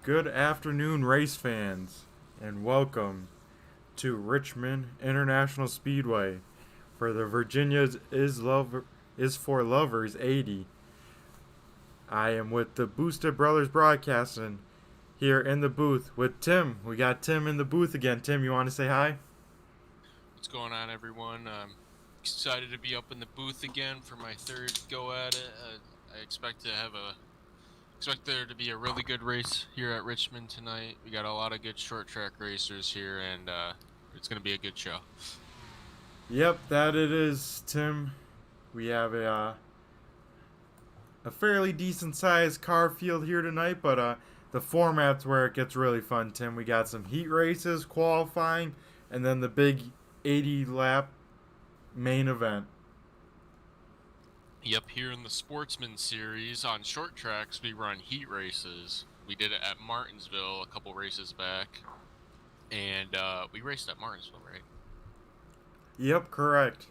Good afternoon, race fans, and welcome to Richmond International Speedway for the Virginia's is for Lovers 80. I am with the Boosted Brothers Broadcasting here in the booth with Tim. We got Tim in the booth again. Tim, you want to say hi? What's going on, everyone? I'm excited to be up in the booth again for my third go at it. I expect there to be a really good race here at Richmond tonight. We got a lot of good short track racers here, and it's going to be a good show. Yep, that it is, Tim. We have a fairly decent sized car field here tonight, but the format's where it gets really fun, Tim. We got some heat races, qualifying, and then the big 80 lap main event. Yep, here in the Sportsman series on short tracks, we run heat races. We did it at Martinsville a couple races back, and we raced at Martinsville, right? Yep, correct.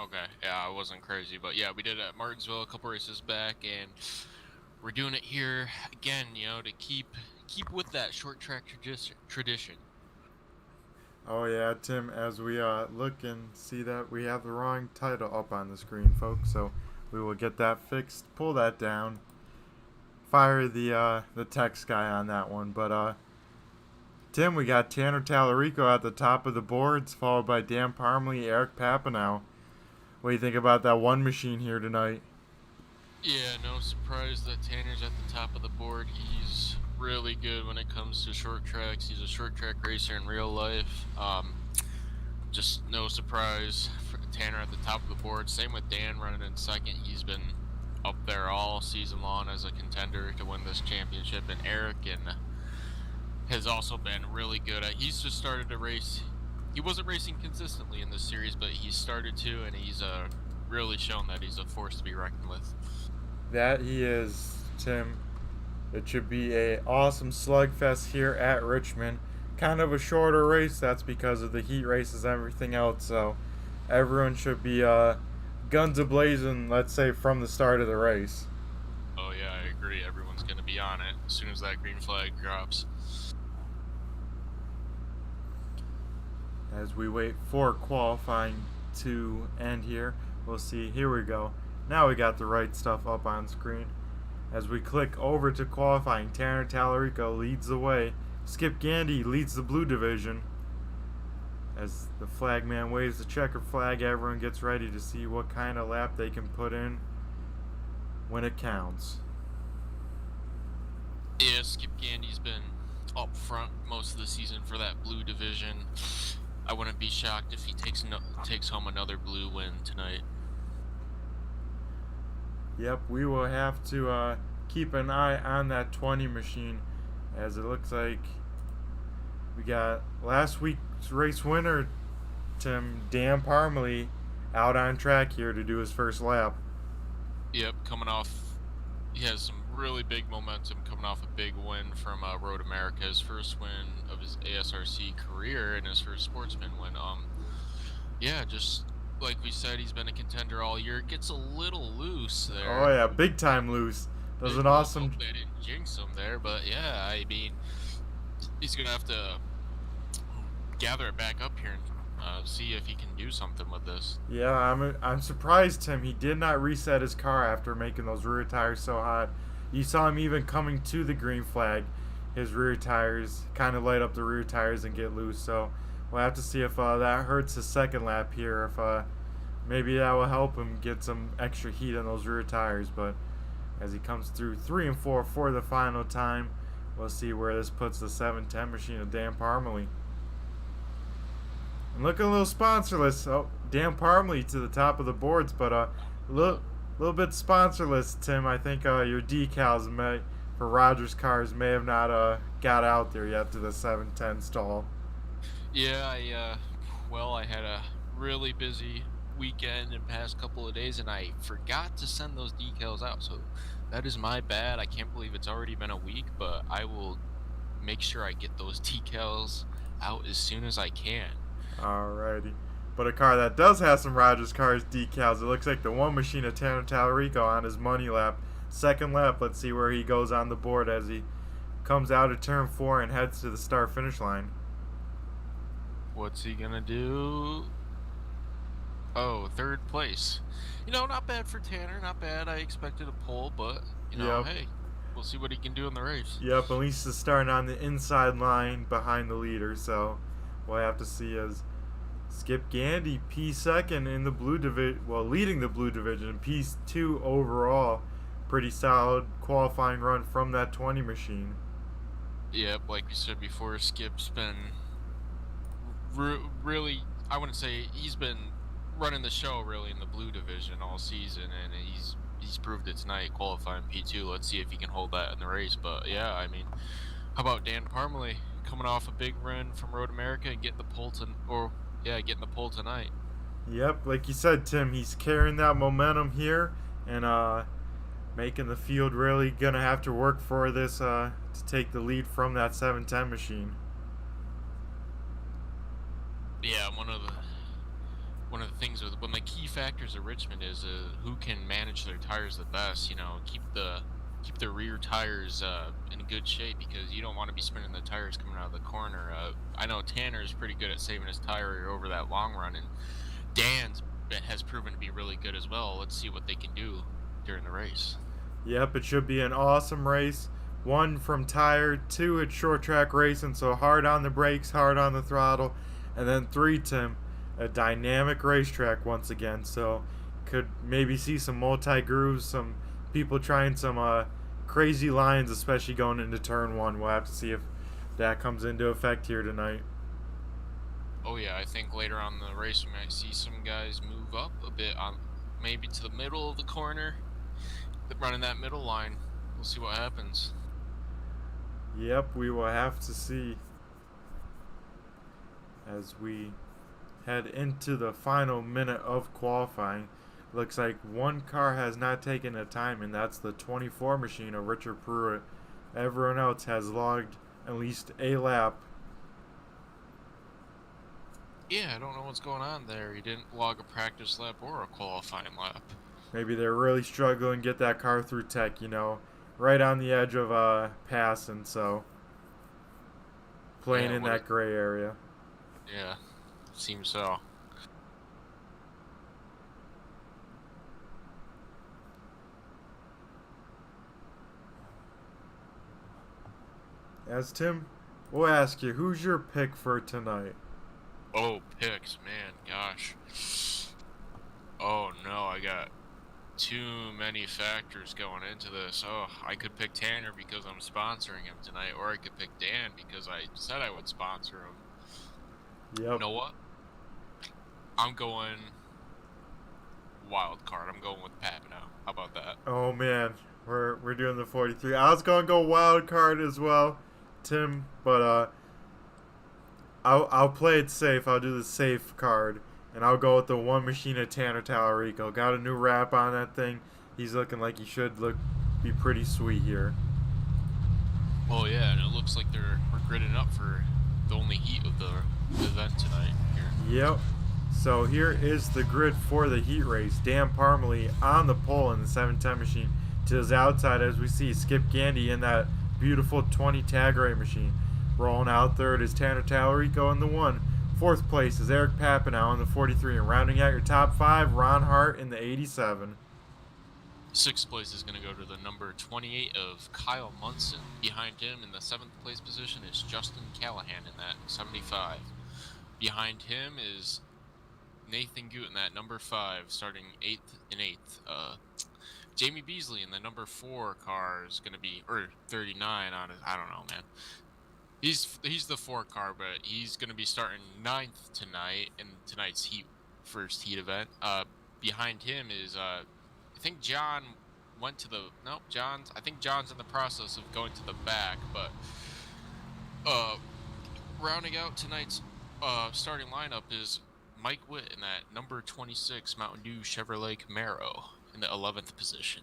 Okay, yeah, I wasn't crazy, but yeah, we did it at Martinsville a couple races back, and we're doing it here again, to keep with that short track tradition. Oh yeah, Tim, as we look and see that we have the wrong title up on the screen, folks, so we will get that fixed, pull that down, fire the text guy on that one. But Tim, we got Tanner Tallarico at the top of the boards, followed by Dan Parmley, Eric Papanow. What do you think about that one machine here tonight? Yeah, no surprise that Tanner's at the top of the board. He's really good when it comes to short tracks. He's a short track racer in real life. Just no surprise for Tanner at the top of the board. Same with Dan running in second. He's been up there all season long as a contender to win this championship. And Eric has also been really good. He's just started to race. He wasn't racing consistently in this series, but he started to, and he's really shown that he's a force to be reckoned with. That he is, Tim. It should be an awesome slugfest here at Richmond. Kind of a shorter race. That's because of the heat races and everything else. So everyone should be guns a-blazing, let's say, from the start of the race. Oh, yeah, I agree. Everyone's going to be on it as soon as that green flag drops. As we wait for qualifying to end here, we'll see. Here we go. Now we got the right stuff up on screen. As we click over to qualifying, Tanner Tallarico leads the way. Skip Gandy leads the blue division. As the flagman waves the checkered flag, everyone gets ready to see what kind of lap they can put in when it counts. Yeah, Skip Gandy's been up front most of the season for that blue division. I wouldn't be shocked if he takes home another blue win tonight. Yep, we will have to keep an eye on that 20 machine, as it looks like we got last week's race winner, Tim, Dan Parmley, out on track here to do his first lap. Yep, he has some really big momentum coming off a big win from Road America, his first win of his ASRC career and his first Sportsman win. Yeah, just like we said, he's been a contender all year. Gets a little loose there. Oh yeah, big time loose. Does an awesome. Hope they didn't jinx him there, but yeah, I mean, he's gonna have to gather it back up here and see if he can do something with this. Yeah, I'm surprised, Tim. He did not reset his car after making those rear tires so hot. You saw him even coming to the green flag. His rear tires kind of light up the rear tires and get loose. So we'll have to see if that hurts his second lap here. If maybe that will help him get some extra heat on those rear tires. But as he comes through 3 and 4 for the final time, we'll see where this puts the 710 machine of Dan Parmley. And looking a little sponsorless. Oh, Dan Parmley to the top of the boards, but a little bit sponsorless, Tim. I think your decals for Rogers cars may have not got out there yet to the 710 stall. Yeah, I had a really busy weekend and past couple of days, and I forgot to send those decals out, so that is my bad. I can't believe it's already been a week, but I will make sure I get those decals out as soon as I can. Alrighty. But a car that does have some Rogers Cars decals, it looks like the one machine of Tanner Tallarico on his money lap. Second lap, let's see where he goes on the board as he comes out of turn 4 and heads to the start finish line. What's he gonna do? Oh, third place. Not bad for Tanner. Not bad. I expected a pole, but Yep. hey, we'll see what he can do in the race. Yep, at least it's starting on the inside line behind the leader, so we'll have to see as Skip Gandy, P2 in the blue division, well, leading the blue division, P2 overall. Pretty solid qualifying run from that 20 machine. Yep, like we said before, Skip's been really, I wouldn't say he's been running the show really in the blue division all season, and he's proved it tonight qualifying P2. Let's see if he can hold that in the race. But yeah, I mean, how about Dan Parmalee coming off a big run from Road America and getting the pole tonight? Yep, like you said, Tim, he's carrying that momentum here and making the field really gonna have to work for this to take the lead from that 710 machine. Yeah, one of the things with one of the key factors of Richmond is who can manage their tires the best. Keep the rear tires in good shape, because you don't want to be spinning the tires coming out of the corner. I know Tanner is pretty good at saving his tire over that long run, and Dan's has proven to be really good as well. Let's see what they can do during the race. Yep, it should be an awesome race. 1 from tire, 2 at short track racing, so hard on the brakes, hard on the throttle, and then 3, Tim, a dynamic racetrack once again. So could maybe see some multi-grooves, some people trying some crazy lines, especially going into turn 1. We'll have to see if that comes into effect here tonight. Oh yeah, I think later on in the race we might see some guys move up a bit on maybe to the middle of the corner, running that middle line. We'll see what happens. Yep, we will have to see as we head into the final minute of qualifying. Looks like one car has not taken a time, and that's the 24 machine of Richard Pruitt. Everyone else has logged at least a lap. Yeah, I don't know what's going on there. He didn't log a practice lap or a qualifying lap. Maybe they're really struggling to get that car through tech, right on the edge of passing, so playing in that gray area. Yeah, seems so. As Tim, we'll ask you, who's your pick for tonight? Oh, picks, man, gosh. Oh no, I got too many factors going into this. Oh, I could pick Tanner because I'm sponsoring him tonight, or I could pick Dan because I said I would sponsor him. Yep. You know what? I'm going wild card. I'm going with PepsiCo. How about that? Oh man, we're doing the 43. I was gonna go wild card as well, Tim, but I'll play it safe. I'll do the safe card, and I'll go with the one machine of Tanner Tallarico. Got a new wrap on that thing. He's looking like he should be pretty sweet here. Oh yeah, and it looks like we're gridding up for the only heat of the event tonight here. Yep. So here is the grid for the heat race. Dan Parmalee on the pole in the 710 machine. To his outside, as we see Skip Gandy in that beautiful 20 tag ray machine. Rolling out third is Tanner Tallarico in the 1. Fourth place is Eric Papinow in the 43. And rounding out your top 5, Ron Hart in the 87. Sixth place is going to go to the number 28 of Kyle Munson. Behind him in the 7th place position is Justin Callahan in that 75. Behind him is Nathan Goot in that number 5, starting 8th and 8th. Jamie Beasley in the number 4 car is going to be, or 39 on it. I don't know, man. He's the 4 car, but he's going to be starting 9th tonight in tonight's first heat event. Behind him is I think John went to the I think John's in the process of going to the back, but rounding out tonight's starting lineup is Mike Witt in that number 26 Mountain Dew Chevrolet Camaro in the 11th position.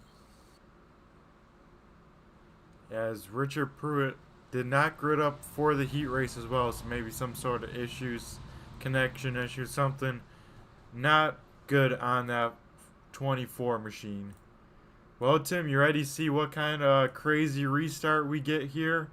As Richard Pruitt did not grid up for the heat race as well, so maybe some sort of connection issues, something not good on that 24 machine. Well, Tim, you ready to see what kind of crazy restart we get here?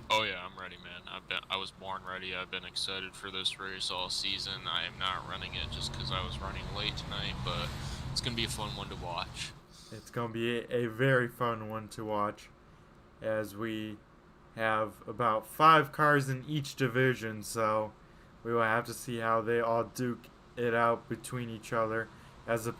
Oh yeah, I'm ready, man. I was born ready. I've been excited for this race all season. I am not running it just because I was running late tonight, but it's gonna be a fun one to watch. It's going to be a very fun one to watch as we have about 5 cars in each division, so we will have to see how they all duke it out between each other. As the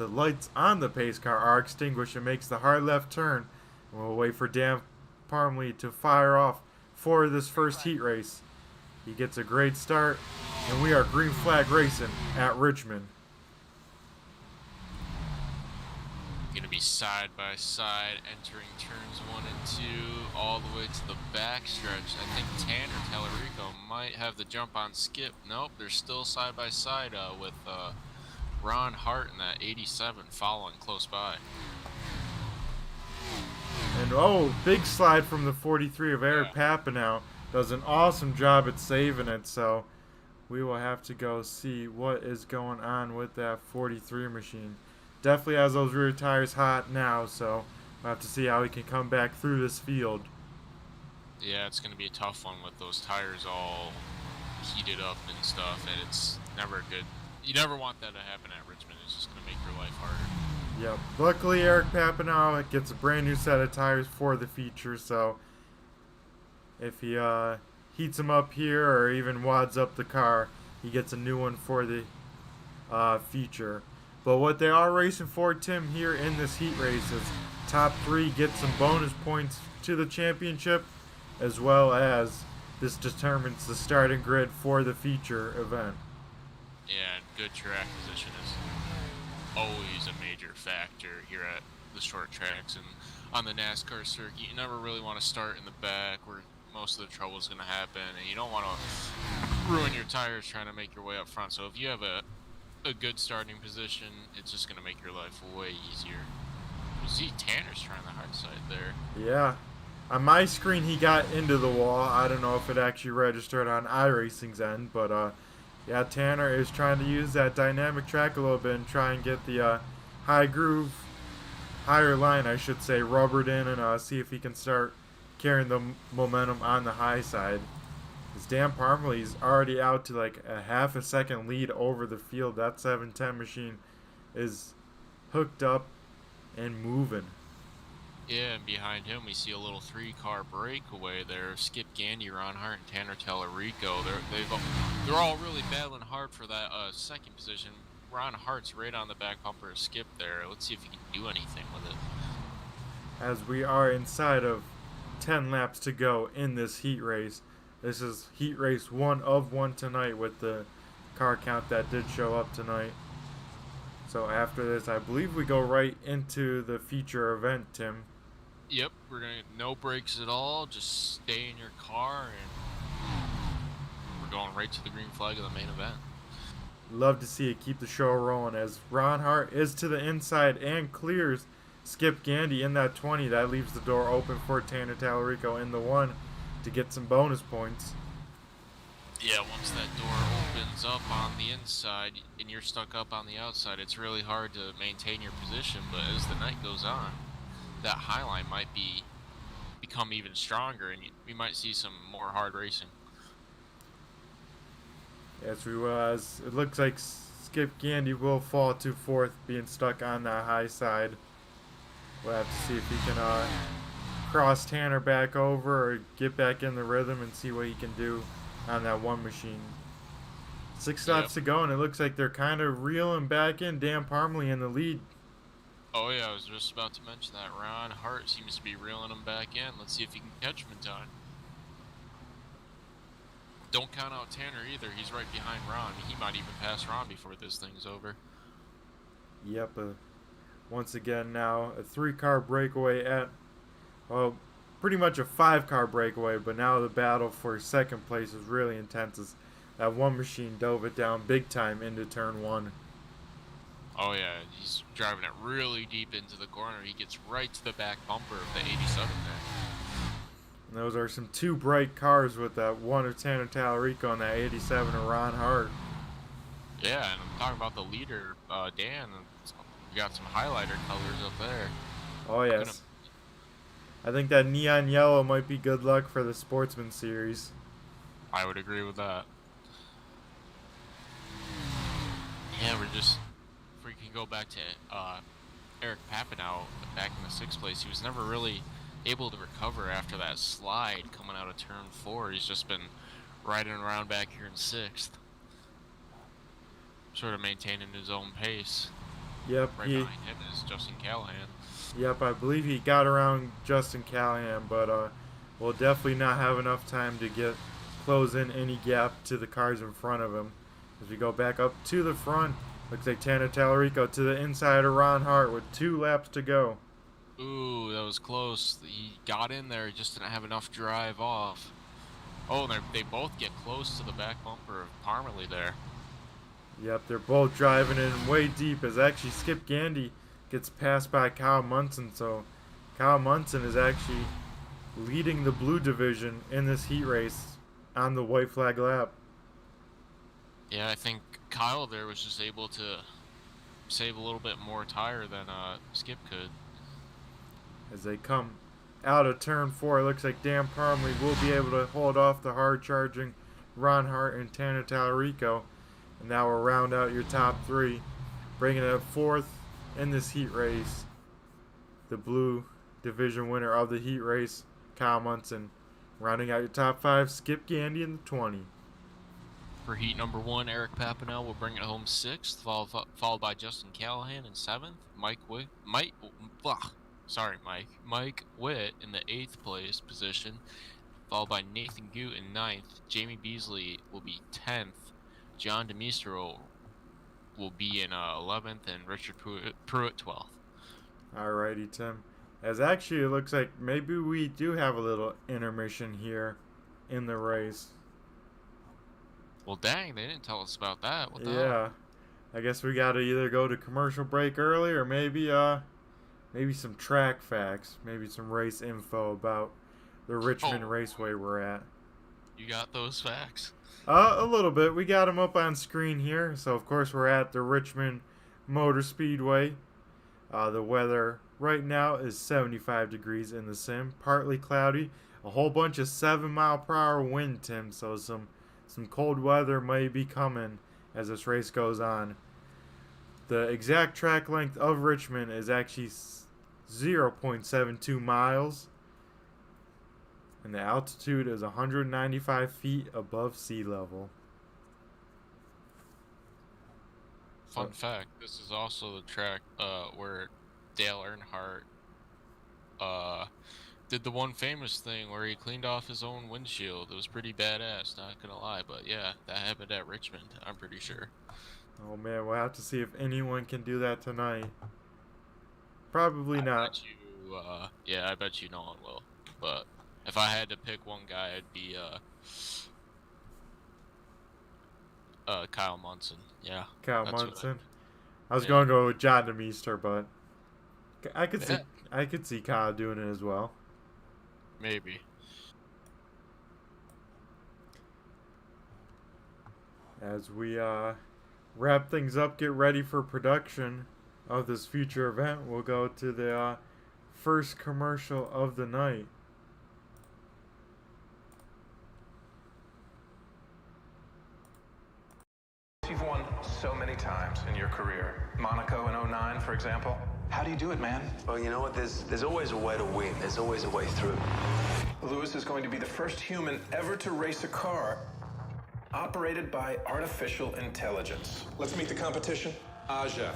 lights on the pace car are extinguished, it makes the hard left turn. We'll wait for Dan Parmley to fire off for this first heat race. He gets a great start, and we are green flag racing at Richmond. Gonna be side by side, entering turns 1 and 2, all the way to the back stretch. I think Tanner Tallarico might have the jump on Skip. Nope, they're still side by side with Ron Hart in that 87 following close by. And big slide from the 43 of Eric Papanow. Does an awesome job at saving it, so we will have to go see what is going on with that 43 machine. Definitely has those rear tires hot now, so we'll have to see how he can come back through this field. Yeah, it's going to be a tough one with those tires all heated up and stuff, and it's never good. You never want that to happen at Richmond. It's just going to make your life harder. Yep. Luckily, Eric Papanow gets a brand new set of tires for the feature, so if he heats them up here or even wads up the car, he gets a new one for the feature. But what they are racing for, Tim, here in this heat race is top 3 get some bonus points to the championship, as well as this determines the starting grid for the feature event. Yeah, and good track position is always a major factor here at the short tracks and on the NASCAR circuit. You never really want to start in the back where most of the trouble is going to happen, and you don't want to ruin your tires trying to make your way up front. So if you have a good starting position, it's just going to make your life way easier. You see Tanner's trying the hard side there. Yeah. On my screen, he got into the wall. I don't know if it actually registered on iRacing's end, but yeah, Tanner is trying to use that dynamic track a little bit and try and get the higher line, I should say, rubbered in and see if he can start carrying the momentum on the high side. As Dan Parmley's already out to like a half a second lead over the field. That 710 machine is hooked up and moving. Yeah, and behind him we see a little 3-car breakaway there. Skip Gandy, Ron Hart, and Tanner Tallarico. They're all really battling hard for that second position. Ron Hart's right on the back bumper of Skip there. Let's see if he can do anything with it. As we are inside of 10 laps to go in this heat race. This is heat race 1 of 1 tonight with the car count that did show up tonight. So after this, I believe we go right into the feature event, Tim. Yep, we're going to no brakes at all. Just stay in your car, and we're going right to the green flag of the main event. Love to see it keep the show rolling as Ron Hart is to the inside and clears Skip Gandy in that 20. That leaves the door open for Tanner Tallarico in the 1 to get some bonus points. Yeah, once that door opens up on the inside and you're stuck up on the outside, it's really hard to maintain your position. But as the night goes on, that high line might become even stronger, and we might see some more hard racing. Yes, we will. As it looks like Skip Gandy will fall to 4th, being stuck on that high side. We'll have to see if he can cross Tanner back over or get back in the rhythm and see what he can do on that 1 machine. 6 laps to go, and it looks like they're kind of reeling back in. Dan Parmley in the lead. Oh yeah, I was just about to mention that. Ron Hart seems to be reeling him back in. Let's see if he can catch him in time. Don't count out Tanner either. He's right behind Ron. He might even pass Ron before this thing's over. Yep. Once again now, a 3-car breakaway at, well, pretty much a 5-car breakaway, but now the battle for second place is really intense as that 1 machine dove it down big time into turn 1. Oh yeah, he's driving it really deep into the corner. He gets right to the back bumper of the 87 there. And those are some 2 bright cars with that 1 of Tanner Tallarico and that 87 of Ron Hart. Yeah, and I'm talking about the leader, Dan. We got some highlighter colors up there. Oh yes. I think that neon yellow might be good luck for the Sportsman series. I would agree with that. Yeah, if we can go back to Eric Papineau back in the 6th place, he was never really able to recover after that slide coming out of turn 4. He's just been riding around back here in 6th, sort of maintaining his own pace. Yep, right behind him is Justin Callahan. Yep, I believe he got around Justin Callahan, but we'll definitely not have enough time to close in any gap to the cars in front of him. As we go back up to the front, looks like Tanner Tallarico to the inside of Ron Hart with 2 laps to go. Ooh, that was close. He got in there, he just didn't have enough drive off. Oh, and they both get close to the back bumper of Parmalee there. Yep, they're both driving in way deep as actually Skip Gandy gets passed by Kyle Munson. So Kyle Munson is actually leading the blue division in this heat race on the white flag lap. Yeah, I think Kyle there was just able to save a little bit more tire than Skip could. As they come out of turn 4, it looks like Dan Parmalee will be able to hold off the hard-charging Ron Hart and Tanner Tallarico. And now we'll round out your top 3, bringing it 4th in this heat race. The blue division winner of the heat race, Kyle Munson. Rounding out your top 5, Skip Gandy in the 20. For heat number 1, Eric Papineau will bring it home 6th, followed by Justin Callahan in 7th. Mike Witt in the 8th place position, followed by Nathan Goot in 9th. Jamie Beasley will be 10th. John DeMistro will be in 11th, and Richard Pruitt 12th. Alrighty, Tim. As actually it looks like maybe we do have a little intermission here in the race. Well, dang, they didn't tell us about that. What the Yeah. hell? I guess we got to either go to commercial break early or maybe some track facts, maybe some race info about the Richmond Raceway we're at. You got those facts? A little bit. We got them up on screen here. So, of course, we're at the Richmond Motor Speedway. The weather right now is 75 degrees in the sim. Partly cloudy. A whole bunch of 7-mile-per-hour wind, Tim. So, some cold weather may be coming as this race goes on. The exact track length of Richmond is actually 0.72 miles. And the altitude is 195 feet above sea level. Fun fact, this is also the track where Dale Earnhardt did the one famous thing where he cleaned off his own windshield. It was pretty badass, not gonna lie, but yeah, that happened at Richmond, I'm pretty sure. Oh man, we'll have to see if anyone can do that tonight. Probably not. I bet you no one will. But if I had to pick one guy, it'd be Kyle Munson. Yeah. Kyle Munson. I was gonna go with John DeMeester, but I could see Kyle doing it as well. Maybe. As we wrap things up, get ready for production of this future event, we'll go to the first commercial of the night. You've won so many times in your career. Monaco in 09, for example. How do you do it, man? Well, you know what? There's always a way to win. There's always a way through. Lewis is going to be the first human ever to race a car operated by artificial intelligence. Let's meet the competition. Aja.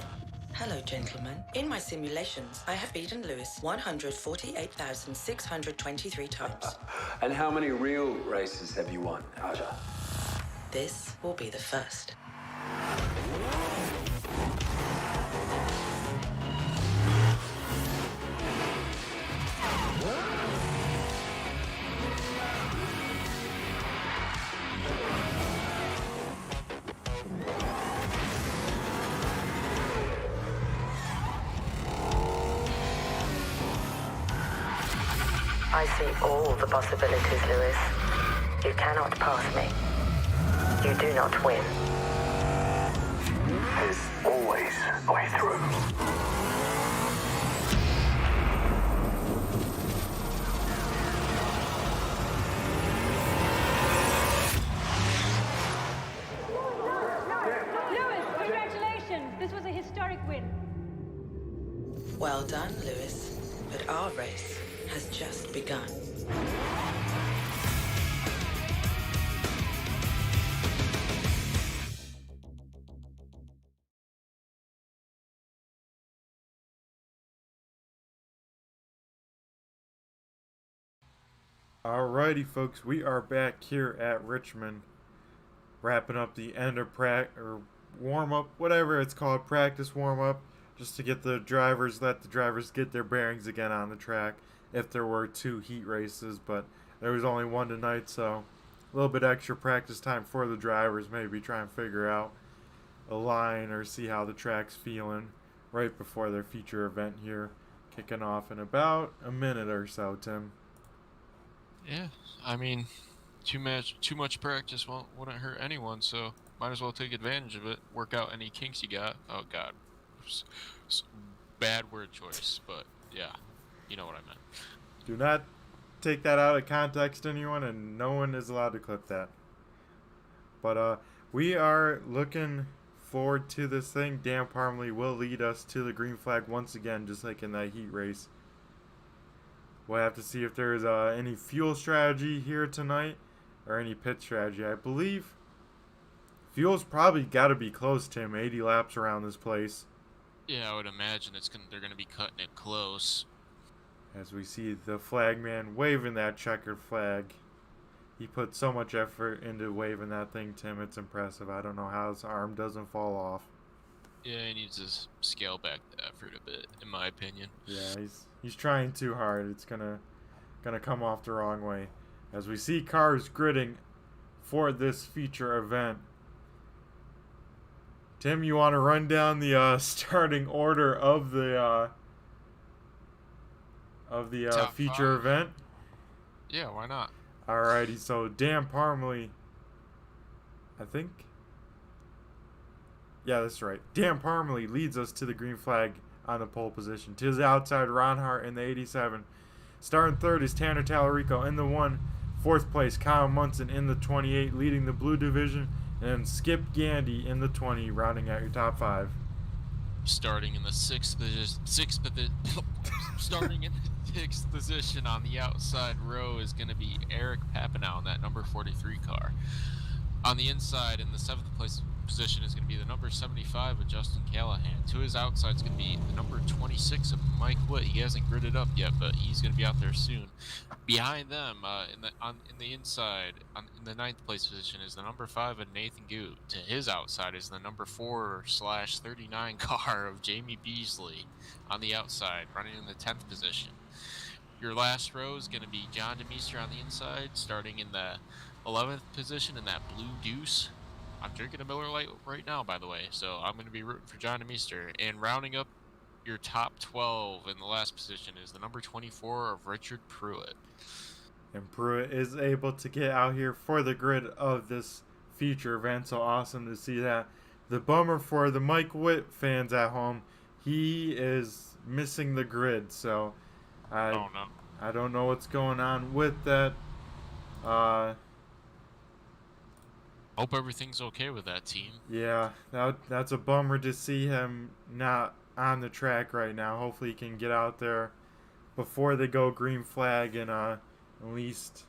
Hello, gentlemen. In my simulations, I have beaten Lewis 148,623 times. And how many real races have you won, Aja? This will be the first. I see all the possibilities, Lewis. You cannot pass me. You do not win. There's always a way through. Congratulations! This was a historic win. Well done, Lewis. But our race has just begun. Alrighty, folks, we are back here at Richmond, wrapping up the end of warm up, whatever it's called, practice warm up, just to get let the drivers get their bearings again on the track. If there were 2 heat races, but there was only 1 tonight, so a little bit extra practice time for the drivers, maybe try and figure out a line or see how the track's feeling right before their feature event here, kicking off in about a minute or so, Tim. Yeah, I mean, too much practice wouldn't hurt anyone, so might as well take advantage of it. Work out any kinks you got. Oh God, bad word choice, but yeah, you know what I meant. Do not take that out of context, anyone, and no one is allowed to clip that. But we are looking forward to this thing. Dan Parmley will lead us to the green flag once again, just like in that heat race. We'll have to see if there's any fuel strategy here tonight or any pit strategy. I believe fuel's probably got to be close, Tim. 80 laps around this place. Yeah, I would imagine they're gonna be cutting it close. As we see the flagman waving that checkered flag. He put so much effort into waving that thing, Tim. It's impressive. I don't know how his arm doesn't fall off. Yeah, he needs to scale back the effort a bit, in my opinion. Yeah, he's trying too hard. It's gonna come off the wrong way. As we see cars gridding for this feature event. Tim, you want to run down the starting order of the feature 5. event? Yeah, why not? Alrighty, so Dan Parmley, I think. Yeah, that's right. Dan Parmley leads us to the green flag on the pole position. To his outside, Ron Hart in the 87. Starting third is Tanner Tallarico in the 1. Fourth place, Kyle Munson in the 28, leading the blue division. And Skip Gandy in the 20, rounding out your top 5. Starting in the sixth position on the outside row is going to be Eric Papanow in that number 43 car. On the inside, in the 7th place position, is going to be the number 75 of Justin Callahan. To his outside is going to be the number 26 of Mike Witt. He hasn't gridded up yet, but he's going to be out there soon. Behind them, in the inside, in the 9th place position, is the number 5 of Nathan Goot. To his outside is the number 4/39 car of Jamie Beasley on the outside, running in the 10th position. Your last row is going to be John DeMeester on the inside, starting in the 11th position in that blue deuce. I'm drinking a Miller Lite right now, by the way, so I'm going to be rooting for John DeMeester. And rounding up your top 12 in the last position is the number 24 of Richard Pruitt. And Pruitt is able to get out here for the grid of this feature event, so awesome to see that. The bummer for the Mike Witt fans at home, he is missing the grid, so I don't know what's going on with that. Hope everything's okay with that team. Yeah, that's a bummer to see him not on the track right now. Hopefully he can get out there before they go green flag and at least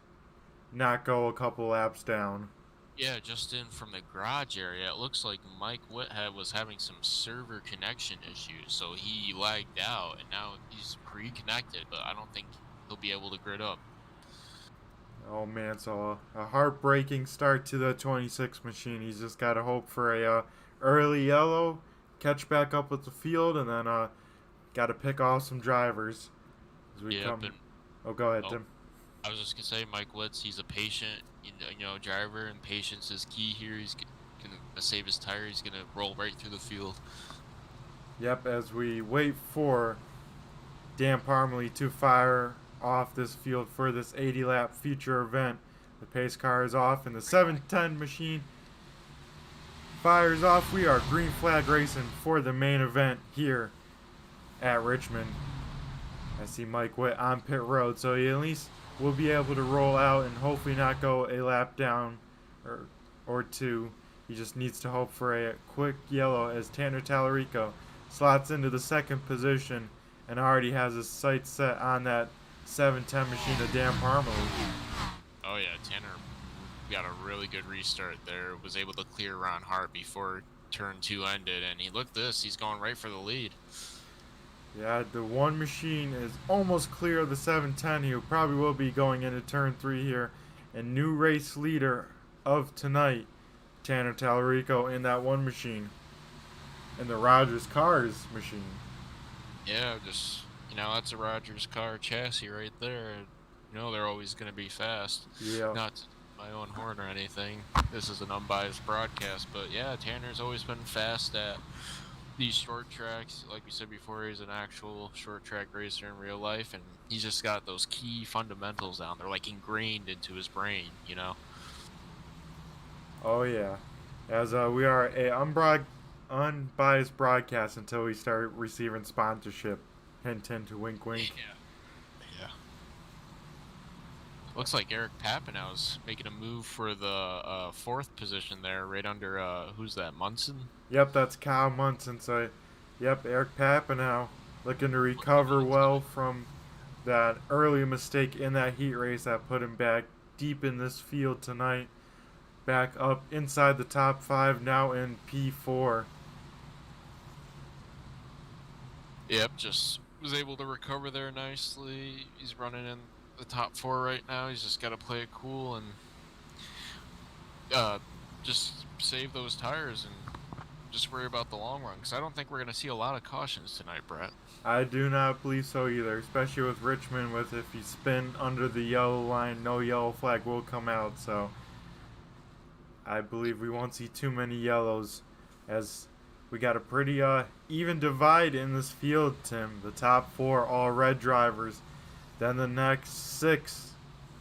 not go a couple laps down. Yeah, just in from the garage area, it looks like Mike Witt was having some server connection issues, so he lagged out, and now he's reconnected, but I don't think he'll be able to grid up. Oh man, so a heartbreaking start to the 26 machine. He's just got to hope for a early yellow, catch back up with the field, and then got to pick off some drivers as we come. Oh, go ahead, Tim. I was just gonna say, Mike Witt, he's a patient, driver, and patience is key here. He's gonna save his tire. He's gonna roll right through the field. Yep, as we wait for Dan Parmley to fire off this field for this 80-lap feature event. The pace car is off, and the 710 machine fires off. We are green flag racing for the main event here at Richmond. I see Mike Witt on pit road, so he at least will be able to roll out and hopefully not go a lap down or two He just needs to hope for a quick yellow as Tanner Tallarico slots into the second position and already has his sights set on that 710 machine of Dan Parmalee. Oh yeah, Tanner got a really good restart there. Was able to clear Ron Hart before turn 2 ended, and he's going right for the lead. Yeah, the one machine is almost clear of the 710. He probably will be going into turn 3 here. And new race leader of tonight, Tanner Tallarico in that one machine. In the Rogers Cars machine. Yeah, just, that's a Rogers car chassis right there. They're always going to be fast. Yeah. Not my own horn or anything. This is an unbiased broadcast, but yeah, Tanner's always been fast at these short tracks. Like we said before, he's an actual short track racer in real life, and he's just got those key fundamentals down. They're like ingrained into his brain, Oh yeah. As we are a unbiased broadcast until we start receiving sponsorship. Hint, hint, wink, wink. Yeah. Looks like Eric Papinow's making a move for the 4th position there, right under, who's that, Munson? Yep, that's Kyle Munson. So, yep, Eric Papinow looking to recover well from that early mistake in that heat race that put him back deep in this field tonight. Back up inside the top 5, now in P4. Yep, just was able to recover there nicely. He's running in the top 4 right now. He's just got to play it cool and just save those tires and just worry about the long run, because I don't think we're going to see a lot of cautions tonight, Brett. I do not believe so either, especially with Richmond. With if you spin under the yellow line, no yellow flag will come out. So I believe we won't see too many yellows, as we got a pretty even divide in this field, Tim. The top 4 all red drivers. Then the next 7,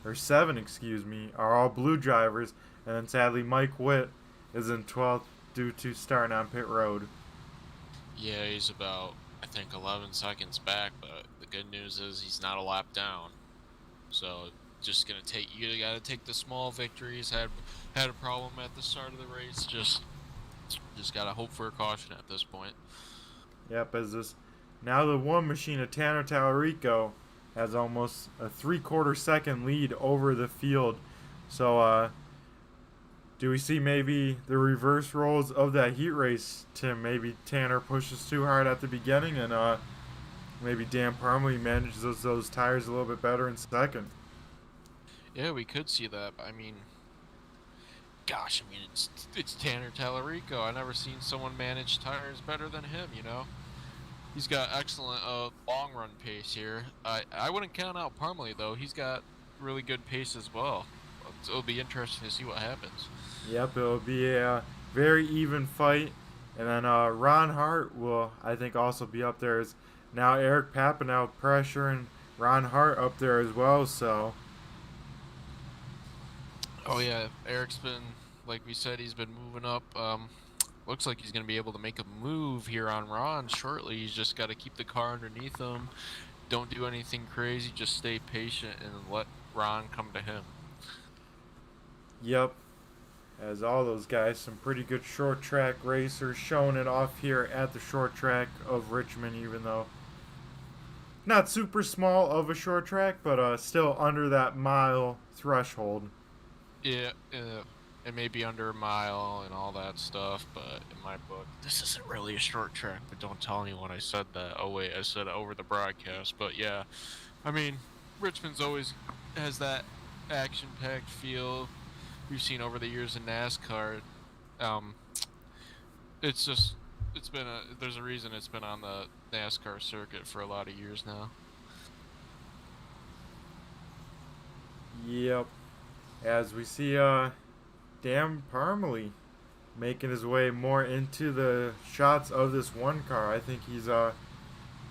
are all blue drivers. And then sadly Mike Witt is in 12th due to starting on pit road. Yeah, he's about, I think, 11 seconds back, but the good news is he's not a lap down. So just gonna you gotta take the small victories. Had a problem at the start of the race. Just gotta hope for a caution at this point. Yep, as this now the one machine of Tanner Tallarico has almost a 3/4 second lead over the field. So do we see maybe the reverse roles of that heat race, Tim? Maybe Tanner pushes too hard at the beginning, and maybe Dan Parmalee manages those tires a little bit better in second. Yeah, we could see that. I mean, gosh, it's Tanner Tallarico. I've never seen someone manage tires better than him, He's got excellent long run pace here. I wouldn't count out Parmalee, though. He's got really good pace as well. It'll be interesting to see what happens. Yep, it'll be a very even fight. And then Ron Hart will, I think, also be up there. As now Eric Papinow pressuring Ron Hart up there as well. So. Oh yeah, Eric's been, like we said, he's been moving up. Looks like he's going to be able to make a move here on Ron shortly. He's just got to keep the car underneath him. Don't do anything crazy. Just stay patient and let Ron come to him. Yep. As all those guys, some pretty good short track racers showing it off here at the short track of Richmond, even though not super small of a short track, but still under that mile threshold. Yeah, it may be under a mile and all that stuff, but in my book, this isn't really a short track. But don't tell anyone I said that. Oh wait, I said it over the broadcast. But yeah, I mean, Richmond's always has that action-packed feel we've seen over the years in NASCAR. There's a reason it's been on the NASCAR circuit for a lot of years now. Yep. As we see Dan Parmalee making his way more into the shots of this one car. I think he's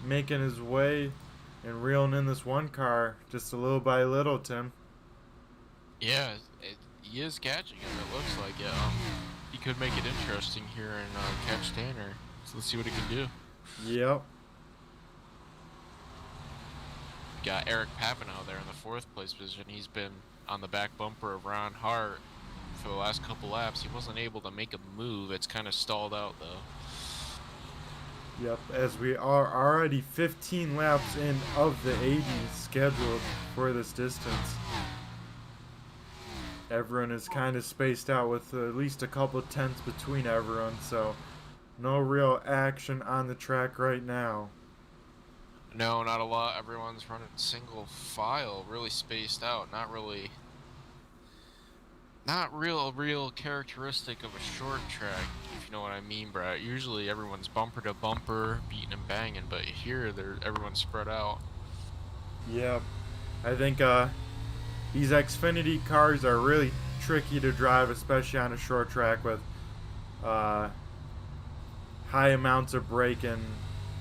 making his way and reeling in this one car just a little by little, Tim. Yeah, he is catching him, it looks like it. He could make it interesting here and catch Tanner. So let's see what he can do. Yep. Got Eric Papinow there in the 4th place position. He's been on the back bumper of Ron Hart for the last couple laps. He wasn't able to make a move. It's kind of stalled out though. Yep, as we are already 15 laps in of the 80 scheduled for this distance. Everyone is kind of spaced out with at least a couple tenths between everyone, so no real action on the track right now. No, not a lot. Everyone's running single file, really spaced out. Not real characteristic of a short track, if you know what I mean, Brad. Usually everyone's bumper to bumper, beating and banging, but here everyone's spread out. Yep. I think these Xfinity cars are really tricky to drive, especially on a short track with high amounts of braking,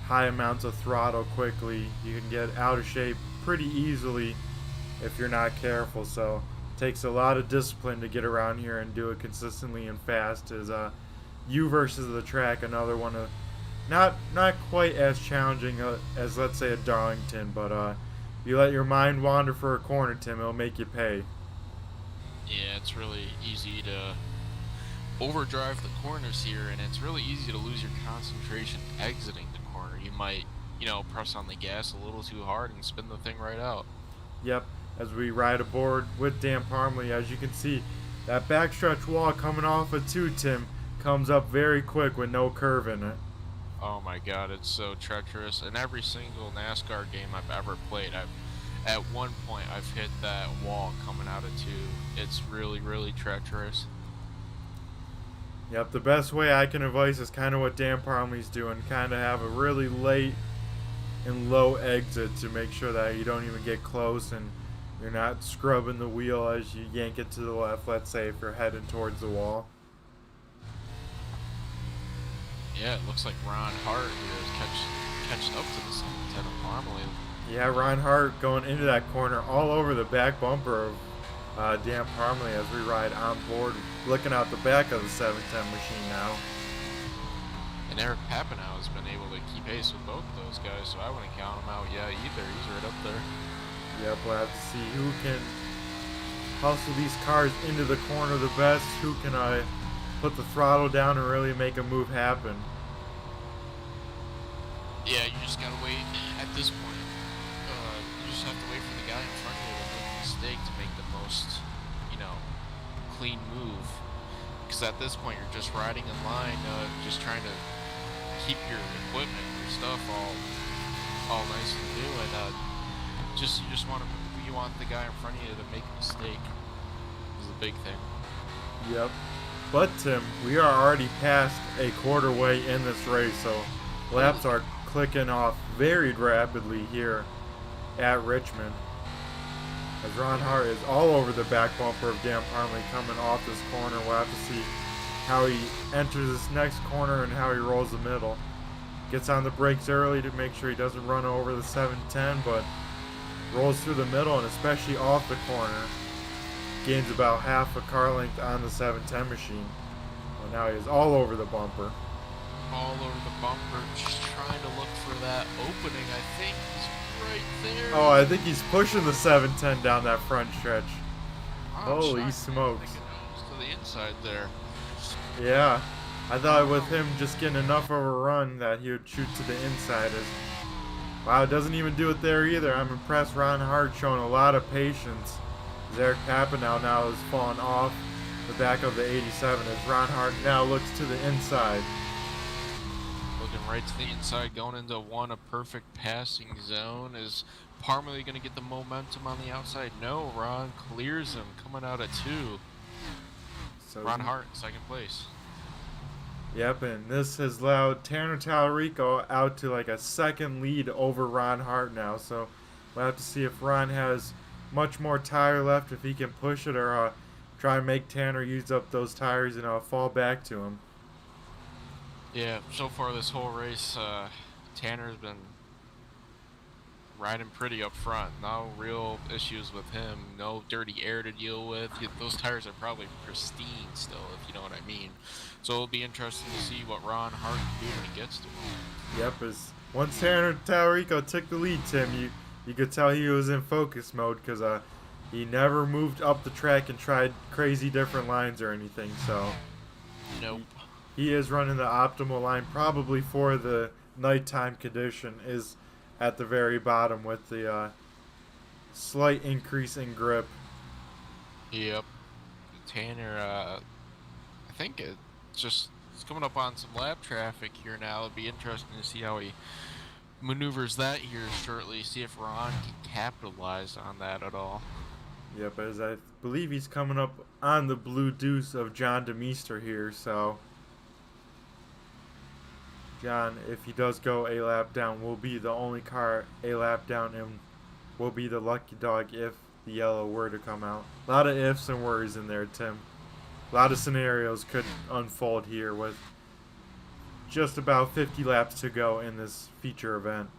high amounts of throttle quickly. You can get out of shape pretty easily if you're not careful, so takes a lot of discipline to get around here and do it consistently and fast. Is U versus the track another one of not quite as challenging as, let's say, a Darlington, but you let your mind wander for a corner, Tim, it'll make you pay. Yeah, it's really easy to overdrive the corners here, and it's really easy to lose your concentration exiting the corner. You might, press on the gas a little too hard and spin the thing right out. Yep. As we ride aboard with Dan Parmley, as you can see, that backstretch wall coming off of 2, Tim, comes up very quick with no curve in it. Oh my god, it's so treacherous. In every single NASCAR game I've ever played, at one point I've hit that wall coming out of 2. It's really, really treacherous. Yep, the best way I can advise is kind of what Dan Parmley's doing, kind of have a really late and low exit to make sure that you don't even get close and you're not scrubbing the wheel as you yank it to the left, let's say, if you're heading towards the wall. Yeah, it looks like Ron Hart here is catching up to the 710 of Parmley. Yeah, Ron Hart going into that corner all over the back bumper of Dan Parmley as we ride on board, looking out the back of the 710 machine now. And Eric Papineau has been able to keep pace with both of those guys, so I wouldn't count him out yet either. He's right up there. Yep, we'll have to see who can hustle these cars into the corner the best, who can put the throttle down and really make a move happen. Yeah, you just gotta wait. At this point, you just have to wait for the guy in front of you to make a mistake to make the most, clean move. Because at this point, you're just riding in line, just trying to keep your equipment, your stuff all nice and new, and you want the guy in front of you to make a mistake. Is the big thing. Yep. But Tim, we are already past a quarter way in this race, so laps are clicking off very rapidly here at Richmond. As Ron Hart is all over the back bumper of Dan Parmley coming off this corner. We'll have to see how he enters this next corner and how he rolls the middle. Gets on the brakes early to make sure he doesn't run over the 710, but rolls through the middle and especially off the corner. Gains about half a car length on the 710 machine. Well, now he is all over the bumper. All over the bumper, just trying to look for that opening. I think he's right there. Oh, I think he's pushing the 710 down that front stretch. Holy shocked, smokes. I think it goes to the inside there. Yeah, I thought with him just getting enough of a run that he would shoot to the inside. Wow, it doesn't even do it there either. I'm impressed. Ron Hart showing a lot of patience. Eric Papineau now has fallen off the back of the 87 as Ron Hart now looks to the inside. Looking right to the inside, going into a perfect passing zone. Is Parmley going to get the momentum on the outside? No, Ron clears him coming out at 2. So Ron Hart in second place. Yep, and this has allowed Tanner Tallarico out to like a second lead over Ron Hart now. So we'll have to see if Ron has much more tire left, if he can push it, or try and make Tanner use up those tires and fall back to him. Yeah, so far this whole race, Tanner's been riding pretty up front. No real issues with him. No dirty air to deal with. Those tires are probably pristine still, if you know what I mean. So it'll be interesting to see what Ron Hart can do when he gets to him. Yep, as once Tanner Tallarico took the lead, Tim, you could tell he was in focus mode because He never moved up the track and tried crazy different lines or anything, so Nope. he is running the optimal line, probably for the nighttime condition, is at the very bottom with the slight increase in grip. Yep. Tanner, I think it's coming up on some lap traffic here now. It'll be interesting to see how he maneuvers that here shortly, see if Ron can capitalize on that at all. Yep, as I believe he's coming up on the blue deuce of John DeMeester here, so John, if he does go a lap down, will be the only car a lap down and will be the lucky dog if the yellow were to come out. A lot of ifs and worries in there, Tim. A lot of scenarios could unfold here with just about 50 laps to go in this feature event.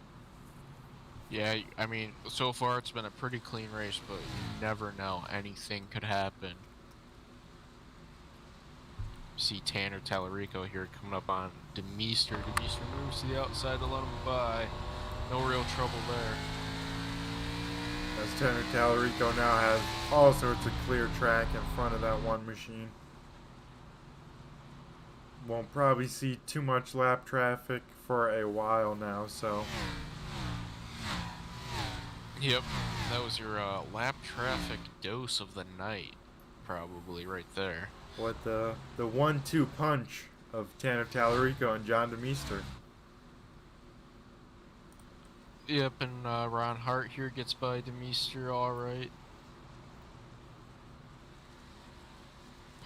Yeah, I mean, so far it's been a pretty clean race, but you never know. Anything could happen. See Tanner Tallarico here coming up on DeMeester. DeMeester moves to the outside to let him by. No real trouble there. As Tanner Tallarico now has all sorts of clear track in front of that one machine. Won't probably see too much lap traffic for a while now, so... Yep, that was your lap traffic dose of the night, probably right there. What the 1-2 punch of Tanner Tallarico and John DeMeester. Yep, and Ron Hart here gets by DeMeester, alright.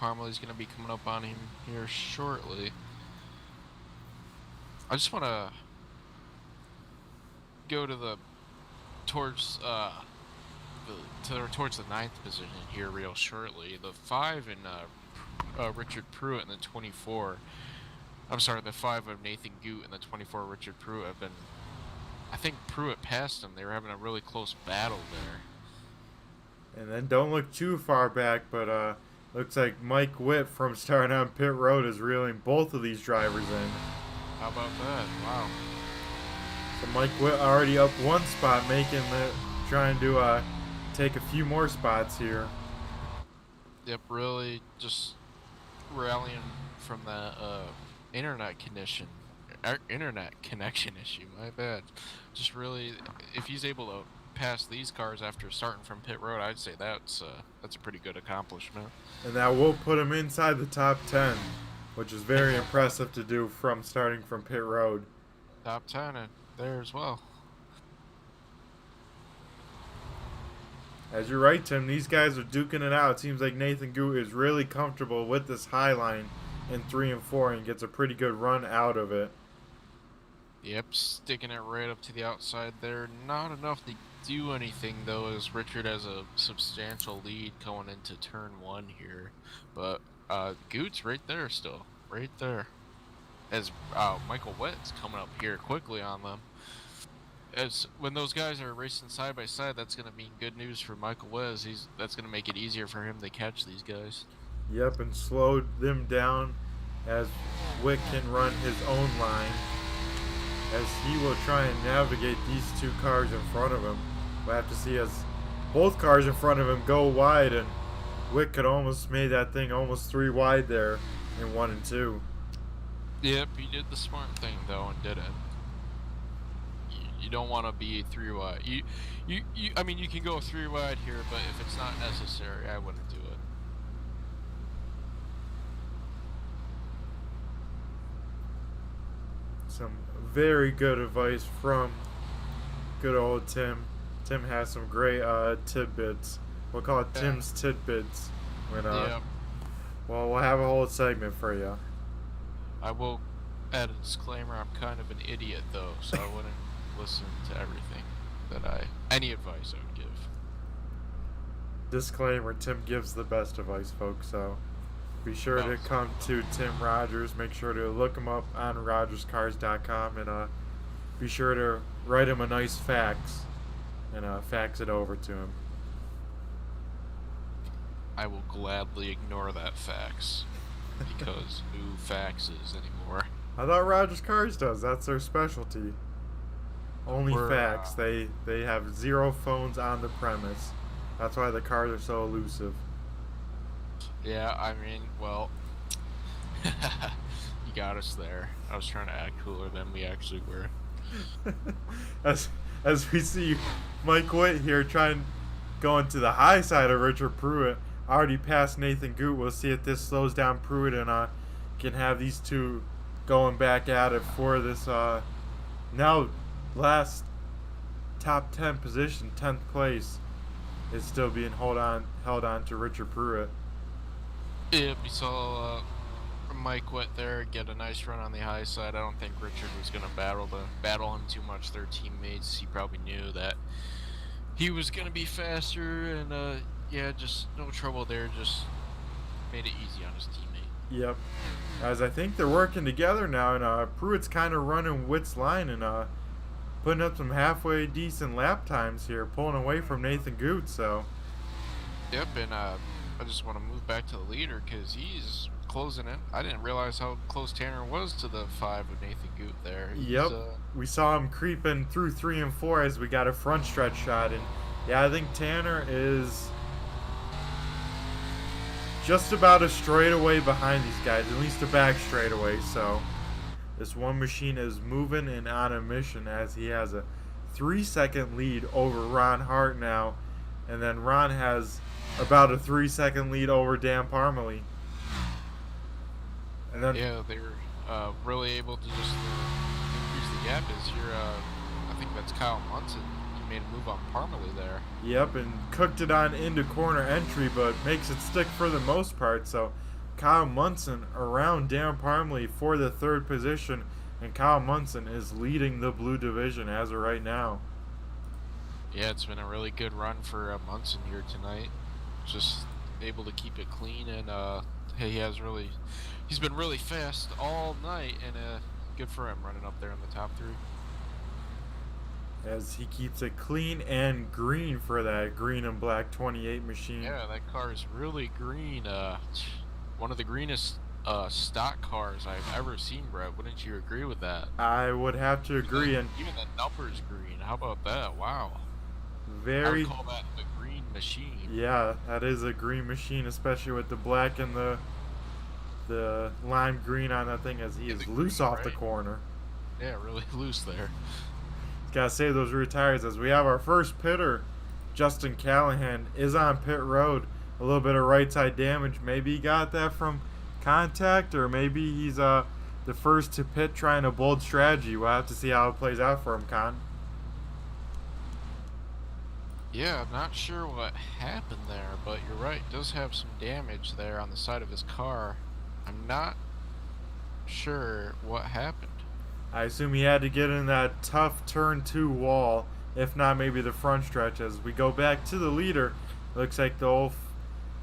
Parmalee's going to be coming up on him here shortly. I just want to go to towards the 9th position here real shortly. The 5 in Richard Pruitt and the 24. I'm sorry, the 5 of Nathan Goot and the 24 Richard Pruitt have been. I think Pruitt passed him. They were having a really close battle there. And then don't look too far back, but looks like Mike Witt from starting on pit road is reeling both of these drivers in. How about that? Wow. So Mike Witt already up one spot, trying to take a few more spots here. Yep, really just rallying from that internet connection issue. My bad. Just really, if he's able to pass these cars after starting from pit road, I'd say that's a pretty good accomplishment. And that will put him inside the top 10, which is very impressive to do from starting from pit road. Top 10 and there as well. As you're right, Tim, these guys are duking it out. It seems like Nathan Goot is really comfortable with this high line in 3 and 4 and gets a pretty good run out of it. Yep, sticking it right up to the outside there. Not enough to do anything, though, as Richard has a substantial lead going into turn 1 here. But Goot's right there still. Right there. As Michael Witt's coming up here quickly on them. As when those guys are racing side by side, that's going to mean good news for Michael Witt. That's going to make it easier for him to catch these guys. Yep, and slowed them down as Witt can run his own line. As he will try and navigate these 2 cars in front of him. We'll have to see as both cars in front of him go wide, and Witt could almost made that thing almost 3 wide there in 1 and 2. Yep, he did the smart thing though and did it. You don't want to be 3 wide. I mean, you can go 3 wide here, but if it's not necessary, I wouldn't do it. Some very good advice from good old Tim. Tim has some great tidbits. We'll call it Tim's tidbits. Yeah. Well, we'll have a whole segment for you. I will add a disclaimer. I'm kind of an idiot though, so I wouldn't listen to everything any advice I would give. Disclaimer: Tim gives the best advice, folks. So be sure to come to Tim Rogers. Make sure to look him up on RogersCars.com and be sure to write him a nice fax and fax it over to him. I will gladly ignore that fax because who faxes anymore? I thought Rogers Cars does. That's their specialty. Only fax. They have 0 phones on the premise. That's why the cars are so elusive. Yeah, I mean, well, you got us there. I was trying to act cooler than we actually were. as we see Mike Witt here trying going to the high side of Richard Pruitt, already past Nathan Goot. We'll see if this slows down Pruitt and can have these two going back at it for this now last top 10 position, 10th place is still being held on to Richard Pruitt. Yeah, we saw Mike Witt there get a nice run on the high side. I don't think Richard was going to battle him too much. Their teammates, he probably knew that he was going to be faster, and yeah, just no trouble there. Just made it easy on his teammate. Yep. As I think they're working together now, and Pruitt's kind of running Witt's line and putting up some halfway decent lap times here, pulling away from Nathan Goot. So. Yep, and I just want to move back to the leader because he's closing in. I didn't realize how close Tanner was to the 5 of Nathan Goot there. Yep, we saw him creeping through 3 and 4 as we got a front stretch shot, and yeah, I think Tanner is just about a straightaway behind these guys, at least a back straightaway. So this one machine is moving and on a mission as he has a 3-second lead over Ron Hart now, and then Ron has about a 3-second lead over Dan Parmalee. And then yeah, they were really able to just increase the gap. Is here, I think that's Kyle Munson. He made a move on Parmalee there. Yep, and cooked it on into corner entry, but makes it stick for the most part. So Kyle Munson around Dan Parmalee for the 3rd position, and Kyle Munson is leading the blue division as of right now. Yeah, it's been a really good run for Munson here tonight. Just able to keep it clean, and he's been really fast all night, and good for him running up there in the top 3. As he keeps it clean and green for that green and black 28 machine. Yeah, that car is really green. One of the greenest stock cars I've ever seen, Brett. Wouldn't you agree with that? I would have to agree. And even the number's green. How about that? Wow. I would call that the green machine. Yeah, that is a green machine, especially with the black and the lime green on that thing, as he is loose green, off the corner. Yeah, really loose there. Gotta save those rear tires as we have our first pitter. Justin Callahan is on pit road. A little bit of right side damage. Maybe he got that from contact, or maybe he's the first to pit trying a bold strategy. We'll have to see how it plays out for him, Con. Yeah, I'm not sure what happened there, but you're right. It does have some damage there on the side of his car. I'm not sure what happened. I assume he had to get in that tough turn 2 wall, if not maybe the front stretch. As we go back to the leader, looks like the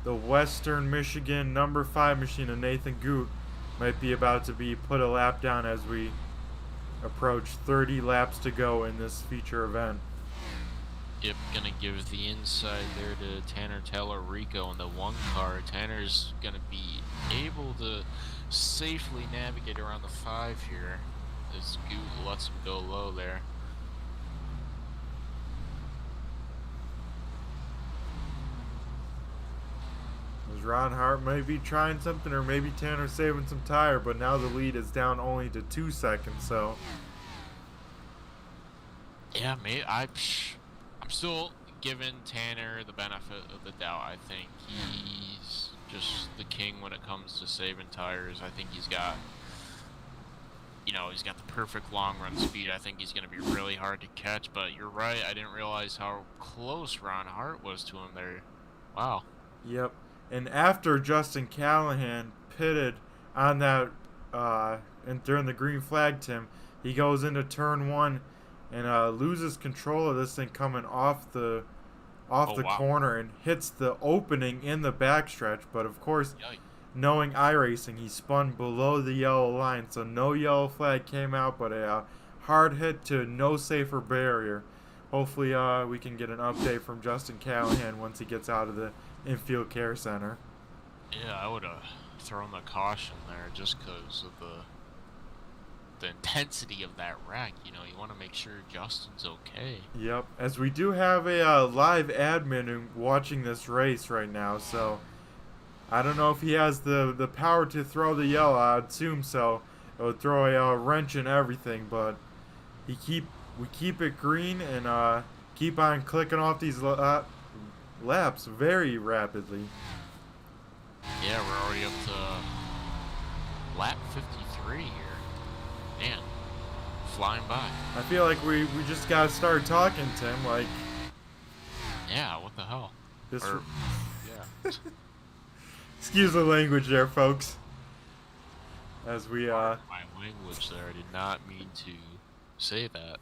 Western Michigan number 5 machine of Nathan Goot might be about to be put a lap down as we approach 30 laps to go in this feature event. Yep, gonna give the inside there to Tanner Tellerico in the 1 car. Tanner's gonna be able to safely navigate around the 5 here. This Goot lets him go low there. As Ron Hart may be trying something, or maybe Tanner's saving some tire, but now the lead is down only to 2 seconds, so. Yeah, I'm still giving Tanner the benefit of the doubt. I think he's just the king when it comes to saving tires. I think he's got the perfect long run speed. I think he's going to be really hard to catch, but you're right. I didn't realize how close Ron Hart was to him there. Wow. Yep. And after Justin Callahan pitted on that, and during the green flag, Tim, he goes into turn 1 and loses control of this thing coming off the corner and hits the opening in the backstretch. But of course, knowing iRacing, he spun below the yellow line, so no yellow flag came out, but a hard hit to no safer barrier. Hopefully we can get an update from Justin Callahan once he gets out of the infield care center. Yeah, I would have thrown the caution there just because of the intensity of that wreck, you want to make sure Justin's okay. Yep, as we do have a live admin watching this race right now, so I don't know if he has the power to throw the yellow. I'd assume so. It would throw a wrench and everything, but we keep it green and keep on clicking off these laps very rapidly. Yeah, we're already up to lap 53 here. Man, flying by. I feel like we just gotta start talking, Tim. Like, yeah, what the hell? Yeah. Excuse the language there, folks. As we My language there, I did not mean to say that.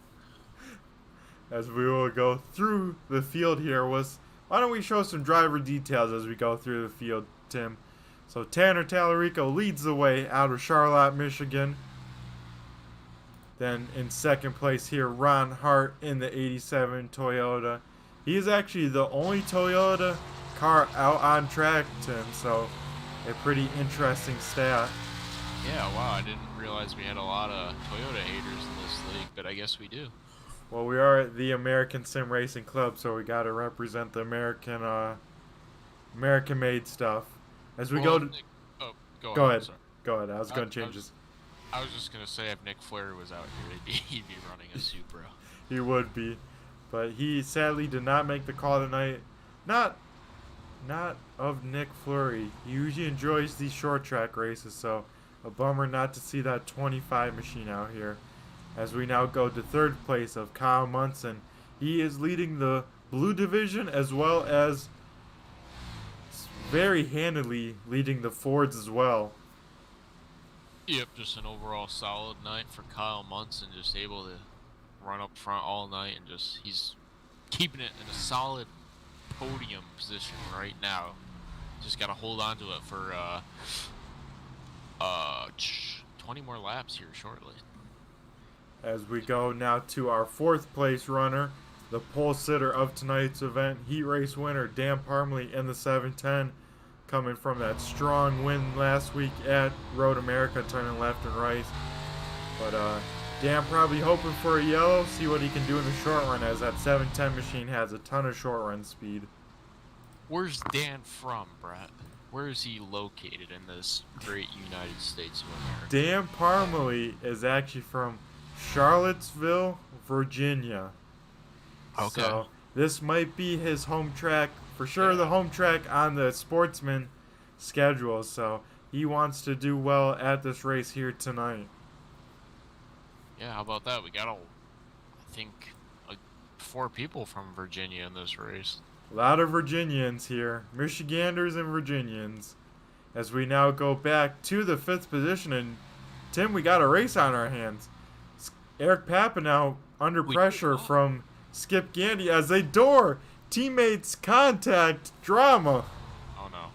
As we will go through the field here, why don't we show some driver details as we go through the field, Tim? So Tanner Tallarico leads the way out of Charlotte, Michigan. Then in second place here, Ron Hart in the 87 Toyota. He is actually the only Toyota car out on track, Tim, so a pretty interesting stat. Yeah, wow, I didn't realize we had a lot of Toyota haters in this league, but I guess we do. Well, we are the American Sim Racing Club, so we got to represent the American-made stuff. As we go to... Go ahead. Sorry. Go ahead. I was going to change this. I was just going to say if Nick Flair was out here, he'd be running a Supra. He would be. But he sadly did not make the call tonight. Not of Nick Fleury. He usually enjoys these short track races, so a bummer not to see that 25 machine out here. As we now go to third place of Kyle Munson. He is leading the blue division as well as very handily leading the Fords as well. Yep, just an overall solid night for Kyle Munson, just able to run up front all night and he's keeping it in a solid podium position right now. Just got to hold on to it for 20 more laps here shortly. As we go now to our fourth place runner, the pole sitter of tonight's event, heat race winner Dan Parmley in the 710, coming from that strong win last week at Road America, turning left and right. But Dan probably hoping for a yellow, see what he can do in the short run, as that 710 machine has a ton of short run speed. Where's Dan from, Brett? Where is he located in this great United States of America? Dan Parmley is actually from Charlottesville, Virginia. Okay. So this might be his home track, for sure. The home track on the Sportsman schedule. So he wants to do well at this race here tonight. Yeah, how about that? We got, I think, 4 people from Virginia in this race. A lot of Virginians here. Michiganders and Virginians. As we now go back to the 5th position. And Tim, we got a race on our hands. Eric Papineau under pressure from Skip Gandy as they door. Teammates contact drama. Oh no.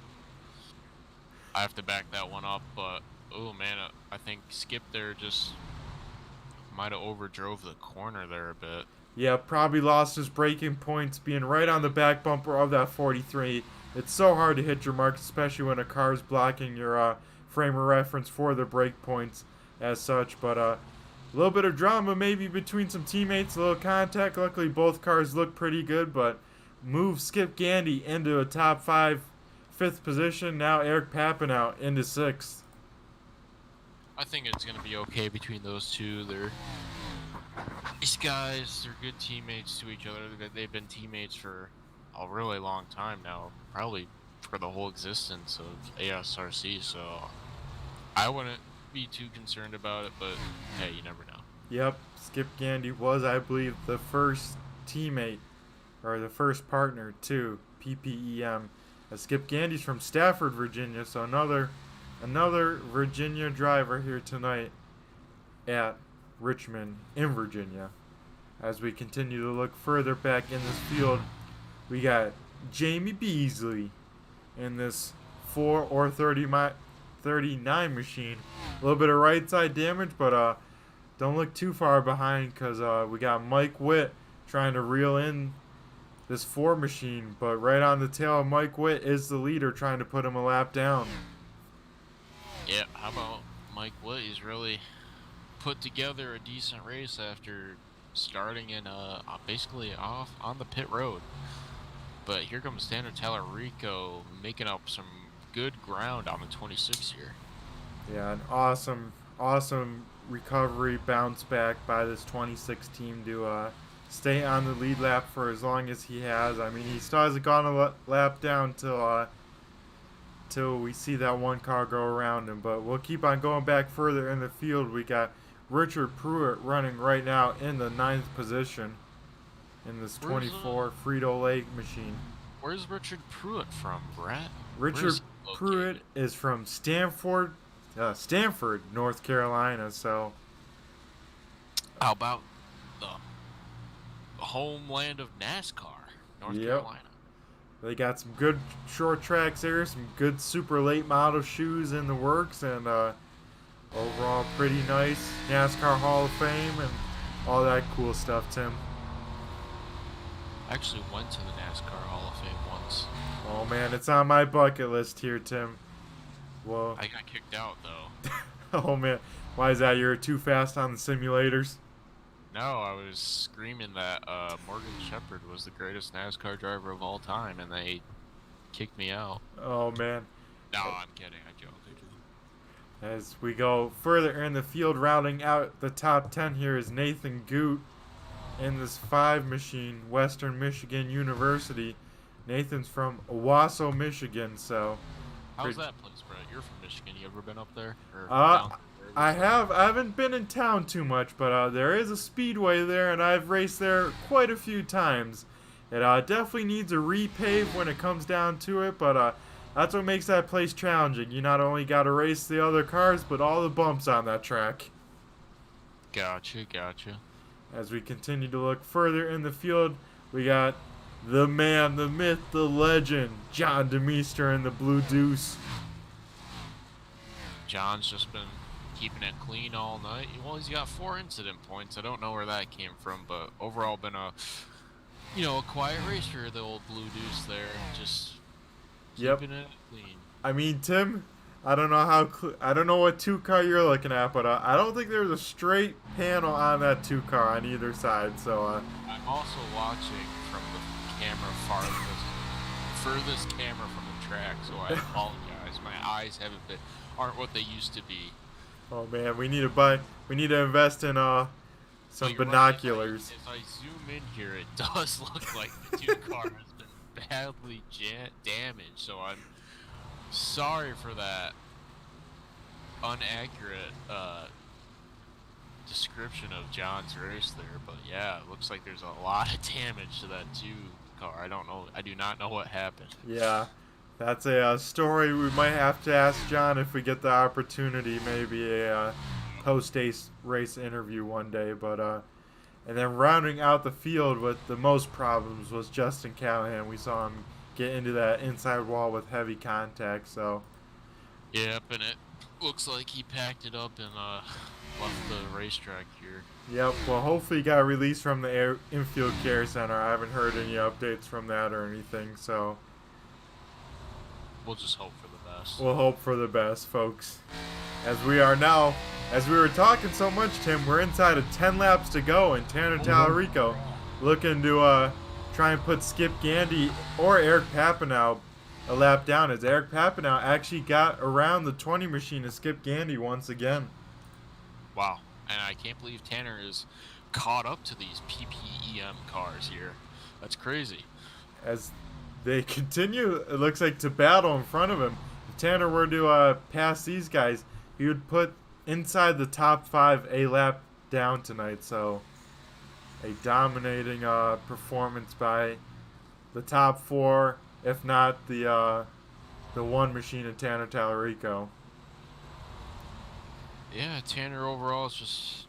I have to back that one up, but oh man, I think Skip there just might have overdrove the corner there a bit. Yeah, probably lost his braking points being right on the back bumper of that 43. It's so hard to hit your mark, especially when a car is blocking your frame of reference for the brake points as such. But a little bit of drama maybe between some teammates, a little contact. Luckily, both cars look pretty good, but move Skip Gandy into a top 5, 5th position. Now Eric Papineau into 6th. I think it's going to be okay between those two. These guys, they're good teammates to each other. They've been teammates for a really long time now, probably for the whole existence of ASRC, so I wouldn't be too concerned about it, but hey, you never know. Yep, Skip Gandy was, I believe, the first teammate, or the first partner to PPEM. Skip Gandy's from Stafford, Virginia, so another Virginia driver here tonight at Richmond in Virginia. As we continue to look further back in this field, we got Jamie Beasley in this 4 or 39 machine. A little bit of right side damage, but don't look too far behind, because we got Mike Witt trying to reel in this 4 machine, but right on the tail of Mike Witt is the leader, trying to put him a lap down. Yeah, how about Mike Witt? He's really put together a decent race after starting in basically off on the pit road. But here comes Tanner Tallarico making up some good ground on the 26 here. Yeah, an awesome recovery bounce back by this 26 team to stay on the lead lap for as long as he has. I mean, he still hasn't gone a lap down till we see that one car go around him. But we'll keep on going back further in the field. We got Richard Pruitt running right now in the 9th position in this 24 Frito-Lay machine. Where's Richard Pruitt from, Brett? Richard Pruitt is from Stanford, North Carolina. So, how about the homeland of NASCAR, North Carolina? They got some good short tracks there, some good super late model shoes in the works, and overall pretty nice NASCAR Hall of Fame and all that cool stuff, Tim. I actually went to the NASCAR Hall of Fame once. Oh man, it's on my bucket list here, Tim. Well, I got kicked out though. Oh man, why is that? You're too fast on the simulators? No, I was screaming that Morgan Shepherd was the greatest NASCAR driver of all time, and they kicked me out. Oh man. No, I'm kidding. I joke. As we go further in the field, rounding out the top 10 here is Nathan Goot in this 5 machine, Western Michigan University. Nathan's from Owasso, Michigan, so. How's that place, Brett? You're from Michigan. You ever been up there? Or I haven't been in town too much, but there is a speedway there, and I've raced there quite a few times. It definitely needs a repave when it comes down to it, but that's what makes that place challenging. You not only got to race the other cars, but all the bumps on that track. Gotcha. As we continue to look further in the field, we got the man, the myth, the legend, John DeMeester in the Blue Deuce. John's just been keeping it clean all night. Well, he's got 4 incident points. I don't know where that came from, but overall been a quiet racer, the old Blue Deuce there. Just keeping it clean. I mean, Tim, I don't know what 2-car you're looking at, but I don't think there's a straight panel on that 2-car on either side. So I'm also watching from the camera furthest camera from the track, so I apologize. My eyes aren't what they used to be. Oh man, we need to invest in some binoculars. Right. As I zoom in here, it does look like the 2-car has been badly damaged, so I'm sorry for that inaccurate description of John's race there, but yeah, it looks like there's a lot of damage to that 2-car. I do not know what happened. Yeah, that's a story we might have to ask John if we get the opportunity, maybe a post-race interview one day, but and then rounding out the field with the most problems was Justin Callahan. We saw him get into that inside wall with heavy contact, so. Yep, and it looks like he packed it up and left the racetrack here. Yep, well, hopefully he got released from the infield care center. I haven't heard any updates from that or anything, so. We'll just hope for the best. We'll hope for the best, folks. As we were talking so much, Tim, we're inside of 10 laps to go, and Tanner Tallarico looking to try and put Skip Gandy or Eric Papanow a lap down, as Eric Papanow actually got around the 20 machine of Skip Gandy once again. Wow, and I can't believe Tanner is caught up to these PPEM cars here. That's crazy. As they continue, it looks like, to battle in front of him. If Tanner were to pass these guys, he would put inside the top 5 a lap down tonight. So a dominating performance by the top 4, if not the one machine of Tanner Tallarico. Yeah, Tanner overall is just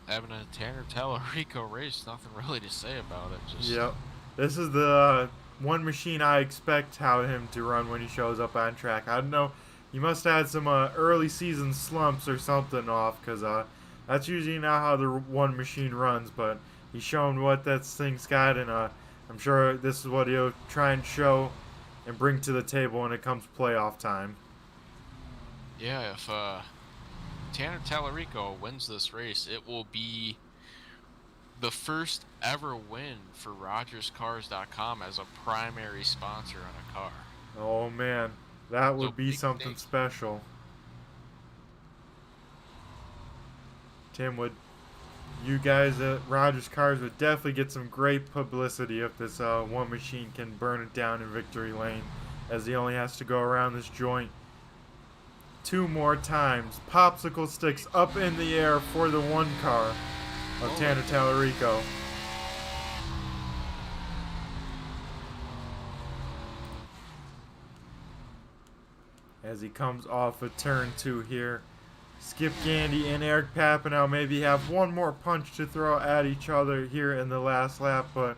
having a Tanner Tallarico race. Nothing really to say about it. Yep. This is the one machine I expect him to run when he shows up on track. I don't know. He must have had some early season slumps or something off, because that's usually not how the one machine runs, but he's shown what that thing's got, and I'm sure this is what he'll try and show and bring to the table when it comes playoff time. Yeah, if Tanner Tallarico wins this race, it will be the first ever win for RogersCars.com as a primary sponsor on a car. Oh man, that would So be big something day. special. Tim, would you guys at Rogers Cars would definitely get some great publicity if this one machine can burn it down in victory lane, as he only has to go around this joint 2 more times. Popsicle sticks up in the air for the 1 car of Tanner Tallarico. As he comes off of turn 2 here. Skip Gandy and Eric Papinow maybe have one more punch to throw at each other here in the last lap, but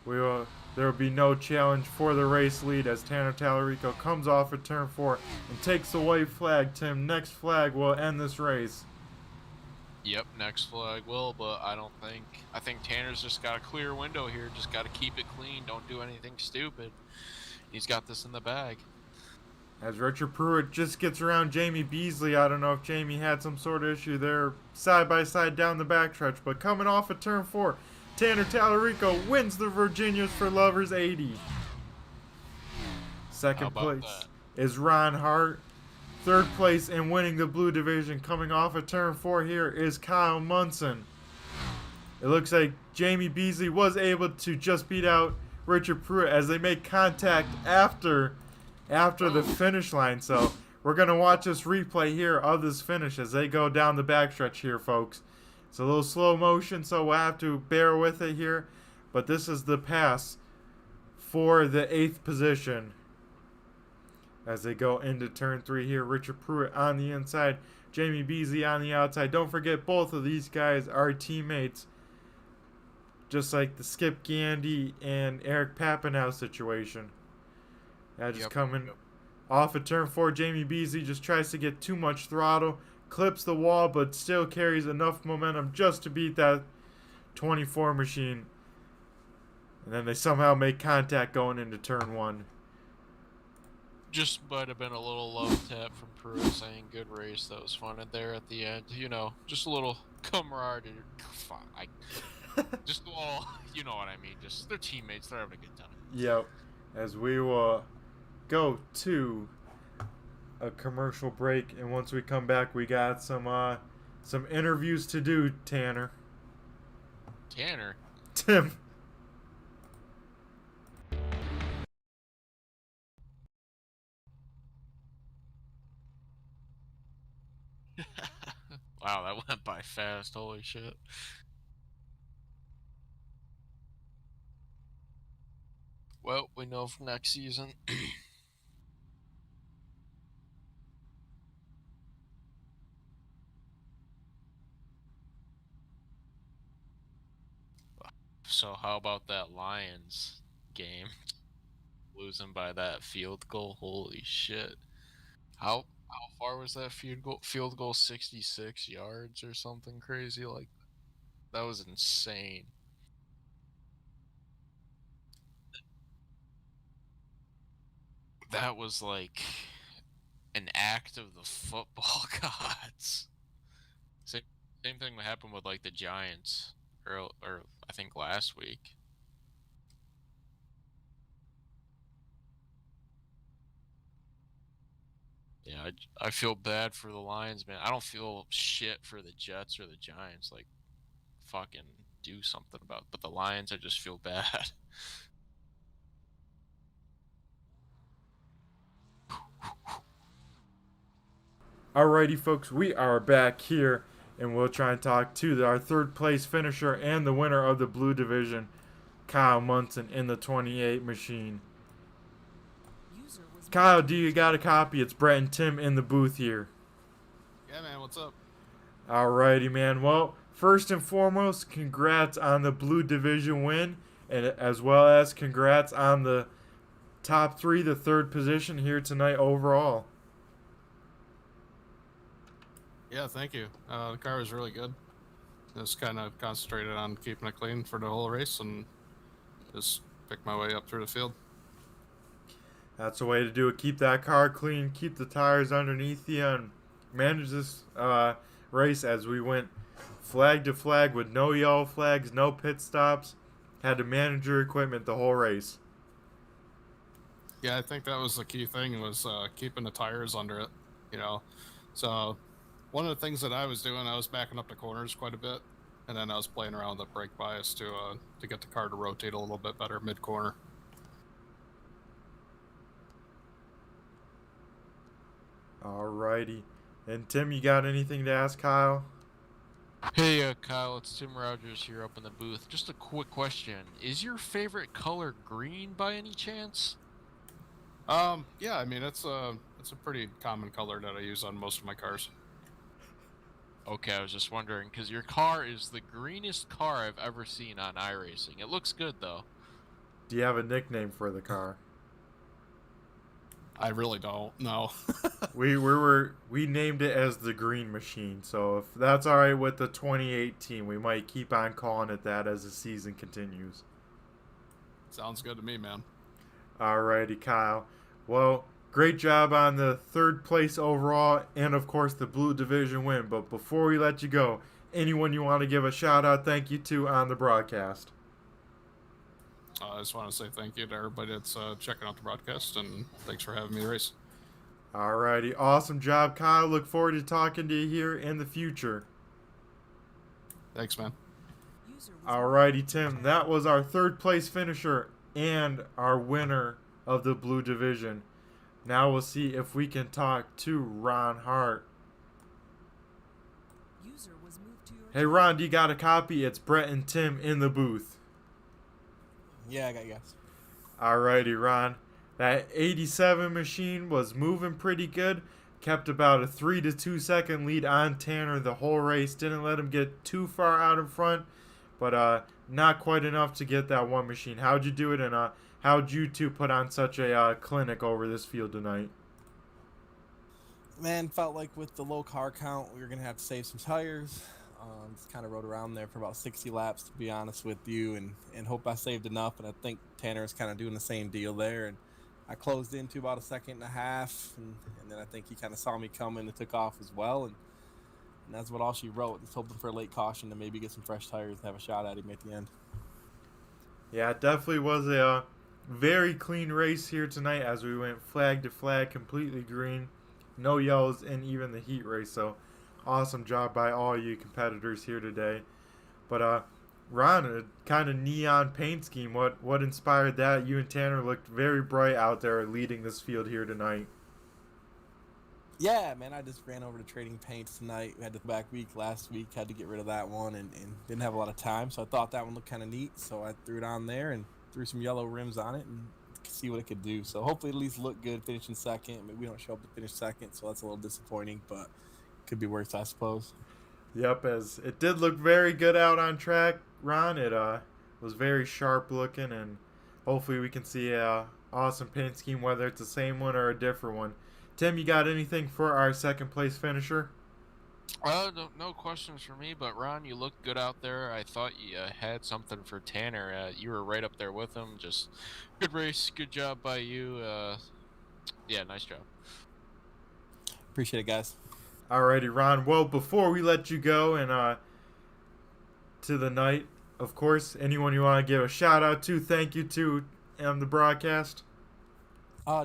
there will be no challenge for the race lead as Tanner Tallarico comes off of turn 4 and takes the white flag. Tim, next flag will end this race. Yep, next flag will, but I think Tanner's just got a clear window here. Just got to keep it clean. Don't do anything stupid. He's got this in the bag. As Richard Pruitt just gets around Jamie Beasley. I don't know if Jamie had some sort of issue there side by side down the backstretch, but coming off of turn 4, Tanner Tallarico wins the Virginias for Lovers 80. Second place is Ron Hart. Third place in winning the blue division coming off of turn 4 here is Kyle Munson. It looks like Jamie Beasley was able to just beat out Richard Pruitt as they make contact after the finish line. So we're going to watch this replay here of this finish as they go down the backstretch here, folks. It's a little slow motion, so we'll have to bear with it here. But this is the pass for the 8th position. As they go into turn 3 here, Richard Pruitt on the inside, Jamie Beasley on the outside. Don't forget, both of these guys are teammates, just like the Skip Gandy and Eric Papinow situation. Just coming off of turn 4, Jamie Beasley just tries to get too much throttle, clips the wall, but still carries enough momentum just to beat that 24 machine. And then they somehow make contact going into turn 1. Just might have been a little love tap from Pruitt saying good race. That was fun. And there at the end, just a little camaraderie. Just all, you know what I mean. Just they're teammates. They're having a good time. Yep. As we will go to a commercial break, and once we come back, we got some interviews to do. Tanner. Tim. Wow, that went by fast. Holy shit. Well, we know for next season. So how about that Lions game? Losing by that field goal. Holy shit. How far was that field goal? 66 yards or something crazy like that. That was insane. That was like an act of the football gods. Same thing that happened with like the Giants or I think last week. Yeah, I feel bad for the Lions, man. I don't feel shit for the Jets or the Giants. Like, fucking do something about it. But the Lions, I just feel bad. Alrighty, folks, we are back here, and we'll try and talk to our 3rd place finisher and the winner of the blue division, Kyle Munson in the 28 machine. Kyle, do you got a copy? It's Brett and Tim in the booth here. Yeah, man, what's up? Alrighty, man. Well, first and foremost, congrats on the blue division win, and as well as congrats on the top 3, the 3rd position here tonight overall. Yeah, thank you. The car was really good. Just kind of concentrated on keeping it clean for the whole race and just picked my way up through the field. That's the way to do it. Keep that car clean, keep the tires underneath you, and manage this race as we went flag to flag with no yellow flags, no pit stops. Had to manage your equipment the whole race. Yeah, I think that was the key thing was keeping the tires under it, you know. So one of the things that I was doing, I was backing up the corners quite a bit, and then I was playing around with the brake bias to get the car to rotate a little bit better mid-corner. Alrighty. And Tim, you got anything to ask Kyle? Hey, Kyle, it's Tim Rogers here up in the booth. Just a quick question. Is your favorite color green by any chance? Yeah, I mean, it's a pretty common color that I use on most of my cars. Okay, I was just wondering, because your car is the greenest car I've ever seen on iRacing. It looks good, though. Do you have a nickname for the car? I really don't, no. We named it as the Green Machine, so if that's alright with the 2018, we might keep on calling it that as the season continues. Sounds good to me, man. Alrighty, Kyle. Well, great job on the 3rd place overall, and of course the Blue Division win. But before we let you go, anyone you want to give a shout out, thank you to on the broadcast? I just want to say thank you to everybody that's checking out the broadcast, and thanks for having me race. Alrighty, awesome job, Kyle. Look forward to talking to you here in the future. Thanks, man. Alrighty, Tim, that was our 3rd place finisher and our winner of the Blue Division. Now we'll see if we can talk to Ron Hart. Hey Ron, do you got a copy? It's Brett and Tim in the booth. Yeah, I got you guys. Alrighty, Ron. That 87 machine was moving pretty good. Kept about a 3 to 2 second lead on Tanner the whole race. Didn't let him get too far out in front, but not quite enough to get that one machine. How'd you do it, and how'd you two put on such a clinic over this field tonight? Man, felt like with the low car count, we were going to have to save some tires. Just kind of rode around there for about 60 laps, to be honest with you, and hope I saved enough. And I think Tanner's kind of doing the same deal there. And I closed into about a 1.5 seconds, and then I think he kind of saw me coming and took off as well. And that's what all she wrote. Just hoping for a late caution to maybe get some fresh tires and have a shot at him at the end. Yeah, it definitely was a very clean race here tonight as we went flag to flag, completely green, no yellows in even the heat race. So awesome job by all you competitors here today. But Ron, a kind of neon paint scheme, what inspired that? You and Tanner looked very bright out there leading this field here tonight. Yeah, man, I just ran over to trading paints tonight. We had the back week last week, had to get rid of that one, and didn't have a lot of time, so I thought that one looked kind of neat, so I threw it on there and threw some yellow rims on it and see what it could do. So hopefully at least look good finishing second. I mean, we don't show up to finish second, so that's a little disappointing, but could be worse, I suppose. Yep, as it did look very good out on track, Ron. It was very sharp looking, and hopefully we can see a awesome paint scheme, whether it's the same one or a different one. Tim, you got anything for our 2nd place finisher? No questions for me, but Ron, you looked good out there. I thought you had something for Tanner. You were right up there with him. Just good race, good job by you. Yeah, nice job. Appreciate it, guys. Alrighty, Ron. Well, before we let you go and to the night, of course, anyone you want to give a shout out to, thank you to on the broadcast?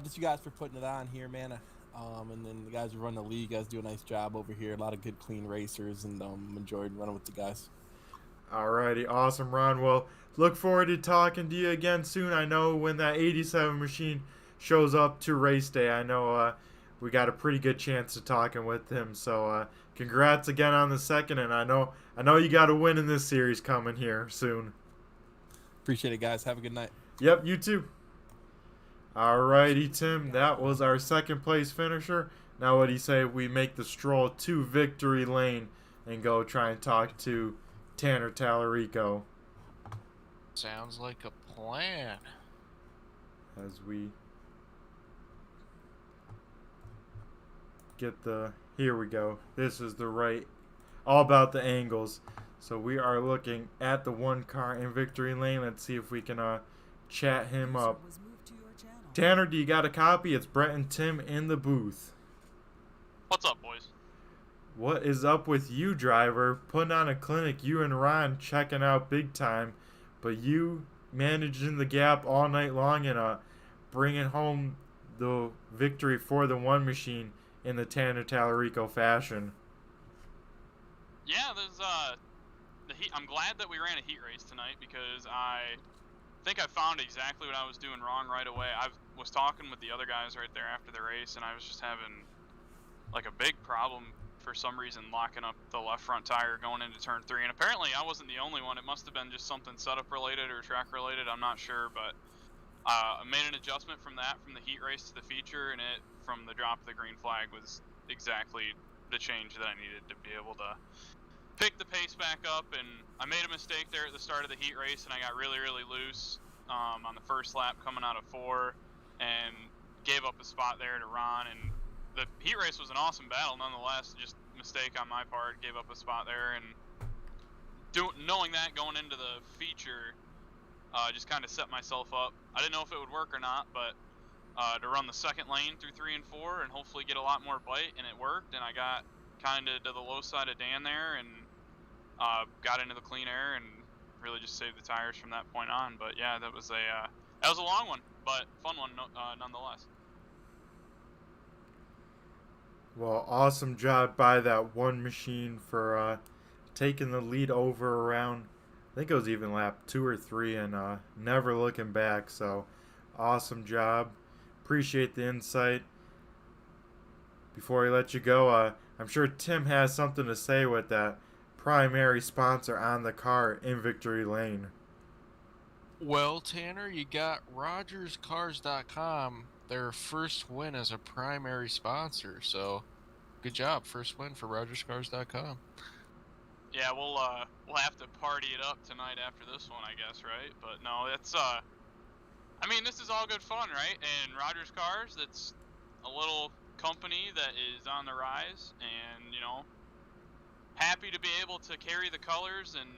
Just you guys for putting it on here, man. And then the guys who run the league, guys do a nice job over here. A lot of good, clean racers, and enjoyed running with the guys. Alrighty, awesome, Ron. Well, look forward to talking to you again soon. I know when that 87 machine shows up to race day, I know we got a pretty good chance of talking with him. So congrats again on the 2nd, and I know you got a win in this series coming here soon. Appreciate it, guys. Have a good night. Yep, you too. Alrighty, Tim, that was our 2nd place finisher. Now what do you say we make the stroll to victory lane and go try and talk to Tanner Tallarico? Sounds like a plan. As we get here we go. This is the right, all about the angles. So we are looking at the one car in victory lane. Let's see if we can chat him up. Tanner, do you got a copy? It's Brett and Tim in the booth. What's up, boys? What is up with you, driver? Putting on a clinic, you and Ron checking out big time, but you managing the gap all night long and bringing home the victory for the one machine in the Tanner Tallarico fashion. Yeah, there's the heat. I'm glad that we ran a heat race tonight because I think I found exactly what I was doing wrong right away. I was talking with the other guys right there after the race, and I was just having like a big problem for some reason locking up the left front tire going into turn 3, and apparently I wasn't the only one. It must have been just something setup related or track related, I'm not sure, but I made an adjustment from the heat race to the feature, and it from the drop of the green flag was exactly the change that I needed to be able to pick the pace back up. And I made a mistake there at the start of the heat race, and I got really loose on the first lap coming out of 4 and gave up a spot there to Ron. And the heat race was an awesome battle nonetheless, just mistake on my part, gave up a spot there. And knowing that going into the feature, just kind of set myself up. I didn't know if it would work or not, but to run the second lane through 3 and 4 and hopefully get a lot more bite, and it worked. And I got kind of to the low side of Dan there and got into the clean air and really just saved the tires from that point on. But yeah, that was a long one, but fun one nonetheless. Well, awesome job by that one machine for taking the lead over around, I think it was even lap 2 or 3, and never looking back. So awesome job. Appreciate the insight. Before I let you go, I'm sure Tim has something to say with that primary sponsor on the car in Victory Lane. Well, Tanner, you got RogersCars.com, their first win as a primary sponsor. So, good job, first win for RogersCars.com. Yeah, we'll have to party it up tonight after this one, I guess, right? But no, it's I mean, this is all good fun, right? And Rogers Cars, that's a little company that is on the rise, and you know, happy to be able to carry the colors and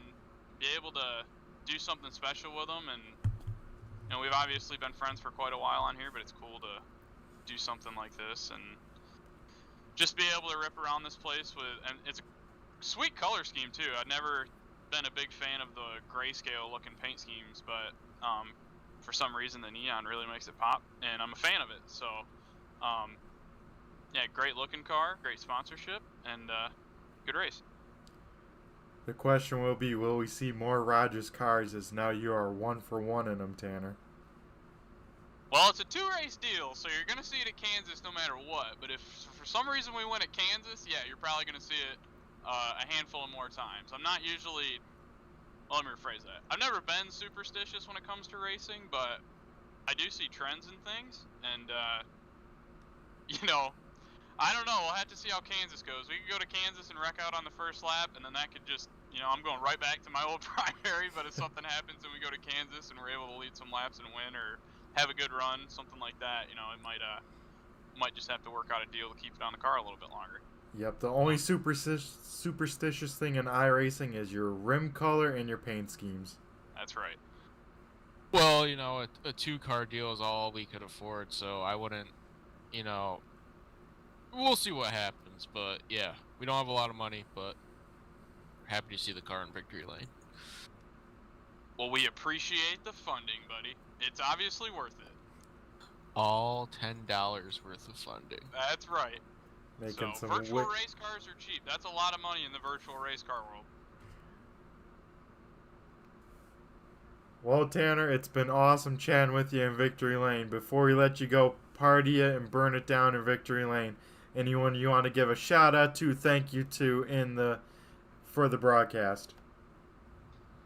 be able to do something special with them. And you know, we've obviously been friends for quite a while on here, but it's cool to do something like this and just be able to rip around this place with, and it's a sweet color scheme too. I've never been a big fan of the grayscale looking paint schemes, but for some reason the neon really makes it pop, and I'm a fan of it. So yeah, great looking car, great sponsorship, and good race. The question will be, will we see more Rogers cars, as now you are 1 for 1 in them, Tanner? Well, it's a 2-race deal, so you're going to see it at Kansas no matter what. But if for some reason we win at Kansas, yeah, you're probably going to see it a handful of more times. I'm not usually, well, let me rephrase that. I've never been superstitious when it comes to racing, but I do see trends in things. And, you know, I don't know. We'll have to see how Kansas goes. We could go to Kansas and wreck out on the first lap, and then that could just, you know, I'm going right back to my old primary. But if something happens and we go to Kansas and we're able to lead some laps and win, or have a good run, something like that, you know, it might just have to work out a deal to keep it on the car a little bit longer. Yep, the only superstitious thing in iRacing is your rim color and your paint schemes. That's right. Well, you know, a 2-car deal is all we could afford, so I wouldn't, you know, we'll see what happens. But yeah, we don't have a lot of money, but we're happy to see the car in Victory Lane. Well, we appreciate the funding, buddy. It's obviously worth it. All $10 worth of funding. That's right. Making so some virtual race cars are cheap. That's a lot of money in the virtual race car world. Well, Tanner, it's been awesome chatting with you in Victory Lane. Before we let you go, party it and burn it down in Victory Lane. Anyone you want to give a shout out to, thank you to for the broadcast?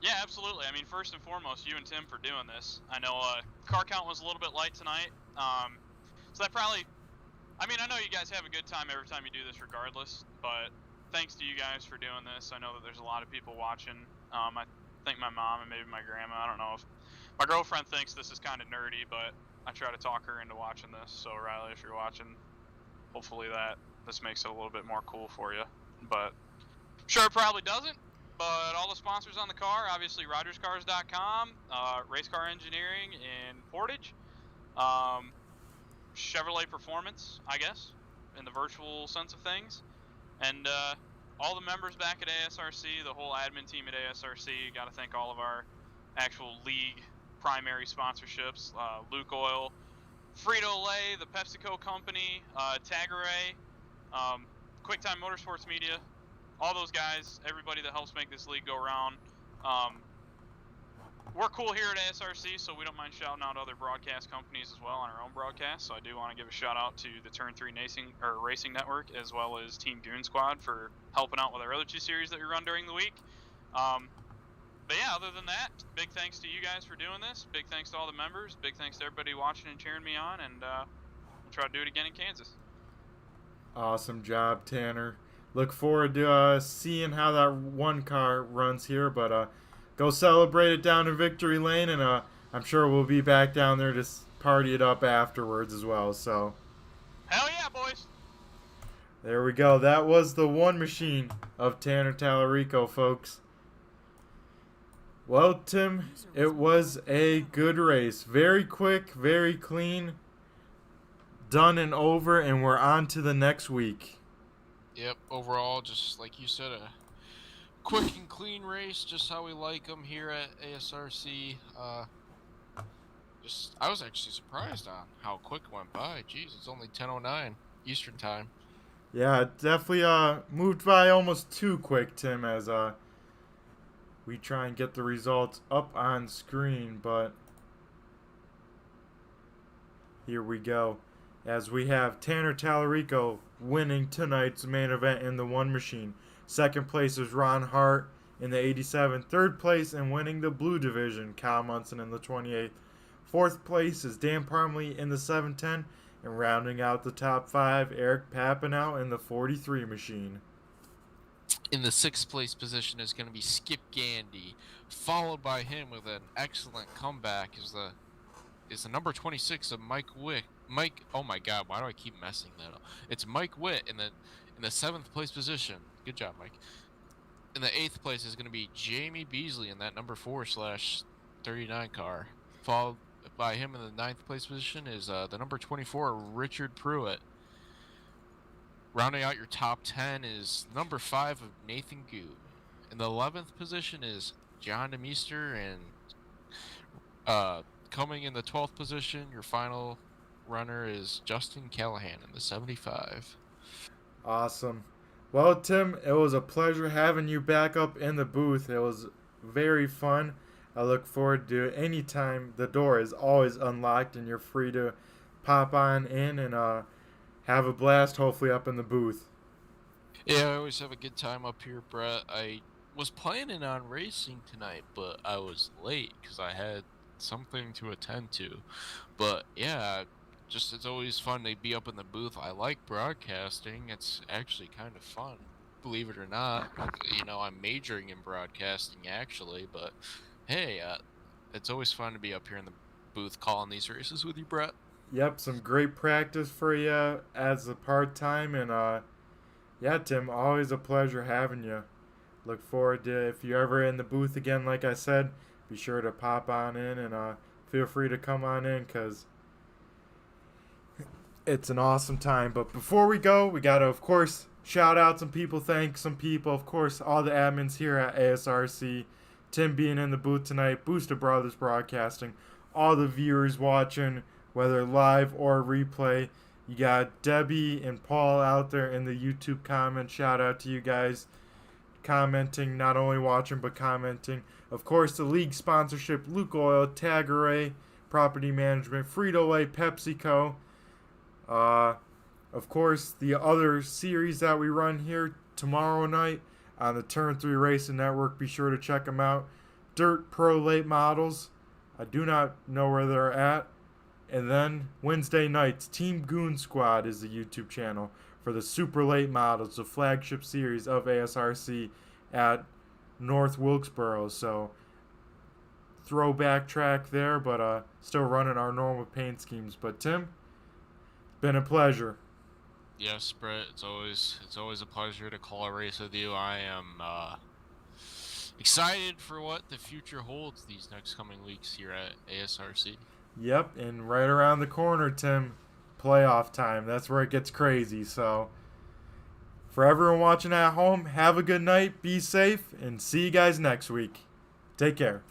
Yeah, absolutely. I mean, first and foremost, you and Tim for doing this. I know car count was a little bit light tonight, so that probably, I mean, I know you guys have a good time every time you do this regardless, but thanks to you guys for doing this. I know that there's a lot of people watching. I think my mom and maybe my grandma. I don't know if my girlfriend thinks this is kind of nerdy, but I try to talk her into watching this. So Riley, if you're watching, hopefully this makes it a little bit more cool for you. But sure, it probably doesn't. But all the sponsors on the car, obviously RogersCars.com, Race Car Engineering in Portage, Chevrolet Performance, I guess, in the virtual sense of things, And all the members back at ASRC, the whole admin team at ASRC, got to thank all of our actual league primary sponsorships, Luke Oil, Frito-Lay, the PepsiCo company, Tagaray, QuickTime Motorsports Media, all those guys, everybody that helps make this league go around. We're cool here at ASRC, so we don't mind shouting out other broadcast companies as well on our own broadcast. So I do want to give a shout out to the Turn 3 Racing Network, as well as Team Goon Squad for helping out with our other 2 series that we run during the week. But yeah, other than that, big thanks to you guys for doing this. Big thanks to all the members. Big thanks to everybody watching and cheering me on. And we'll try to do it again in Kansas. Awesome job, Tanner. Look forward to seeing how that one car runs here, but go celebrate it down in Victory Lane, and I'm sure we'll be back down there to party it up afterwards as well. So, hell yeah, boys! There we go. That was the one machine of Tanner Tallarico, folks. Well, Tim, it was a good race. Very quick, very clean, done and over, and we're on to the next week. Yep, overall, just like you said, a quick and clean race, just how we like them here at ASRC. I was actually surprised on how quick it went by. Jeez, it's only 10:09 Eastern time. Yeah, it definitely moved by almost too quick, Tim, as we try and get the results up on screen, but here we go. As we have Tanner Tallarico winning tonight's main event in the one machine. Second place is Ron Hart in the 87. Third place and winning the blue division, Kyle Munson in the 28. Fourth place is Dan Parmley in the 710. And rounding out the top 5, Eric Papinow in the 43 machine. In the 6th place position is going to be Skip Gandy, followed by him with an excellent comeback is the number 26 of Mike Witt. Oh my God, why do I keep messing that up? It's Mike Witt in the 7th place position. Good job, Mike. In the 8th place is going to be Jamie Beasley in that number 4/39 car. Followed by him in the 9th place position is the number 24 Richard Pruitt. Rounding out your top 10 is number 5 of Nathan Goot. In the 11th position is John DeMeester, and coming in the 12th position, your final runner is Justin Callahan in the 75. Awesome. Well, Tim, it was a pleasure having you back up in the booth. It was very fun. I look forward to it. Anytime. The door is always unlocked, and you're free to pop on in and have a blast, hopefully, up in the booth. Yeah, I always have a good time up here, Brett. I was planning on racing tonight, but I was late because I had something to attend to. But yeah, it's always fun to be up in the booth. I like broadcasting. It's actually kind of fun, believe it or not. I'm majoring in broadcasting actually, but hey, it's always fun to be up here in the booth calling these races with you, Brett. Yep, some great practice for you as a part-time, and yeah, Tim, always a pleasure having you. Look forward to, if you're ever in the booth again, like I said, be sure to pop on in, and feel free to come on in, because it's an awesome time. But before we go, we got to, of course, shout out some people, thank some people, of course, all the admins here at ASRC, Tim being in the booth tonight, Booster Brothers Broadcasting, all the viewers watching, whether live or replay. You got Debbie and Paul out there in the YouTube comments. Shout out to you guys commenting, not only watching but commenting. Of course, the league sponsorship, Luke Oil, Tagaray, Property Management, Frito-Lay, PepsiCo. Of course, the other series that we run here tomorrow night on the Turn 3 Racing Network. Be sure to check them out. Dirt Pro Late Models. I do not know where they're at. And then Wednesday nights, Team Goon Squad is the YouTube channel for the Super Late Models, the flagship series of ASRC at North Wilkesboro. So, throwback track there, but still running our normal paint schemes. But Tim, been a pleasure. Yes, Brett. It's always a pleasure to call a race with you. I am excited for what the future holds these next coming weeks here at ASRC. Yep, and right around the corner, Tim, playoff time. That's where it gets crazy. So, For everyone watching at home, have a good night, be safe, and see you guys next week. Take care.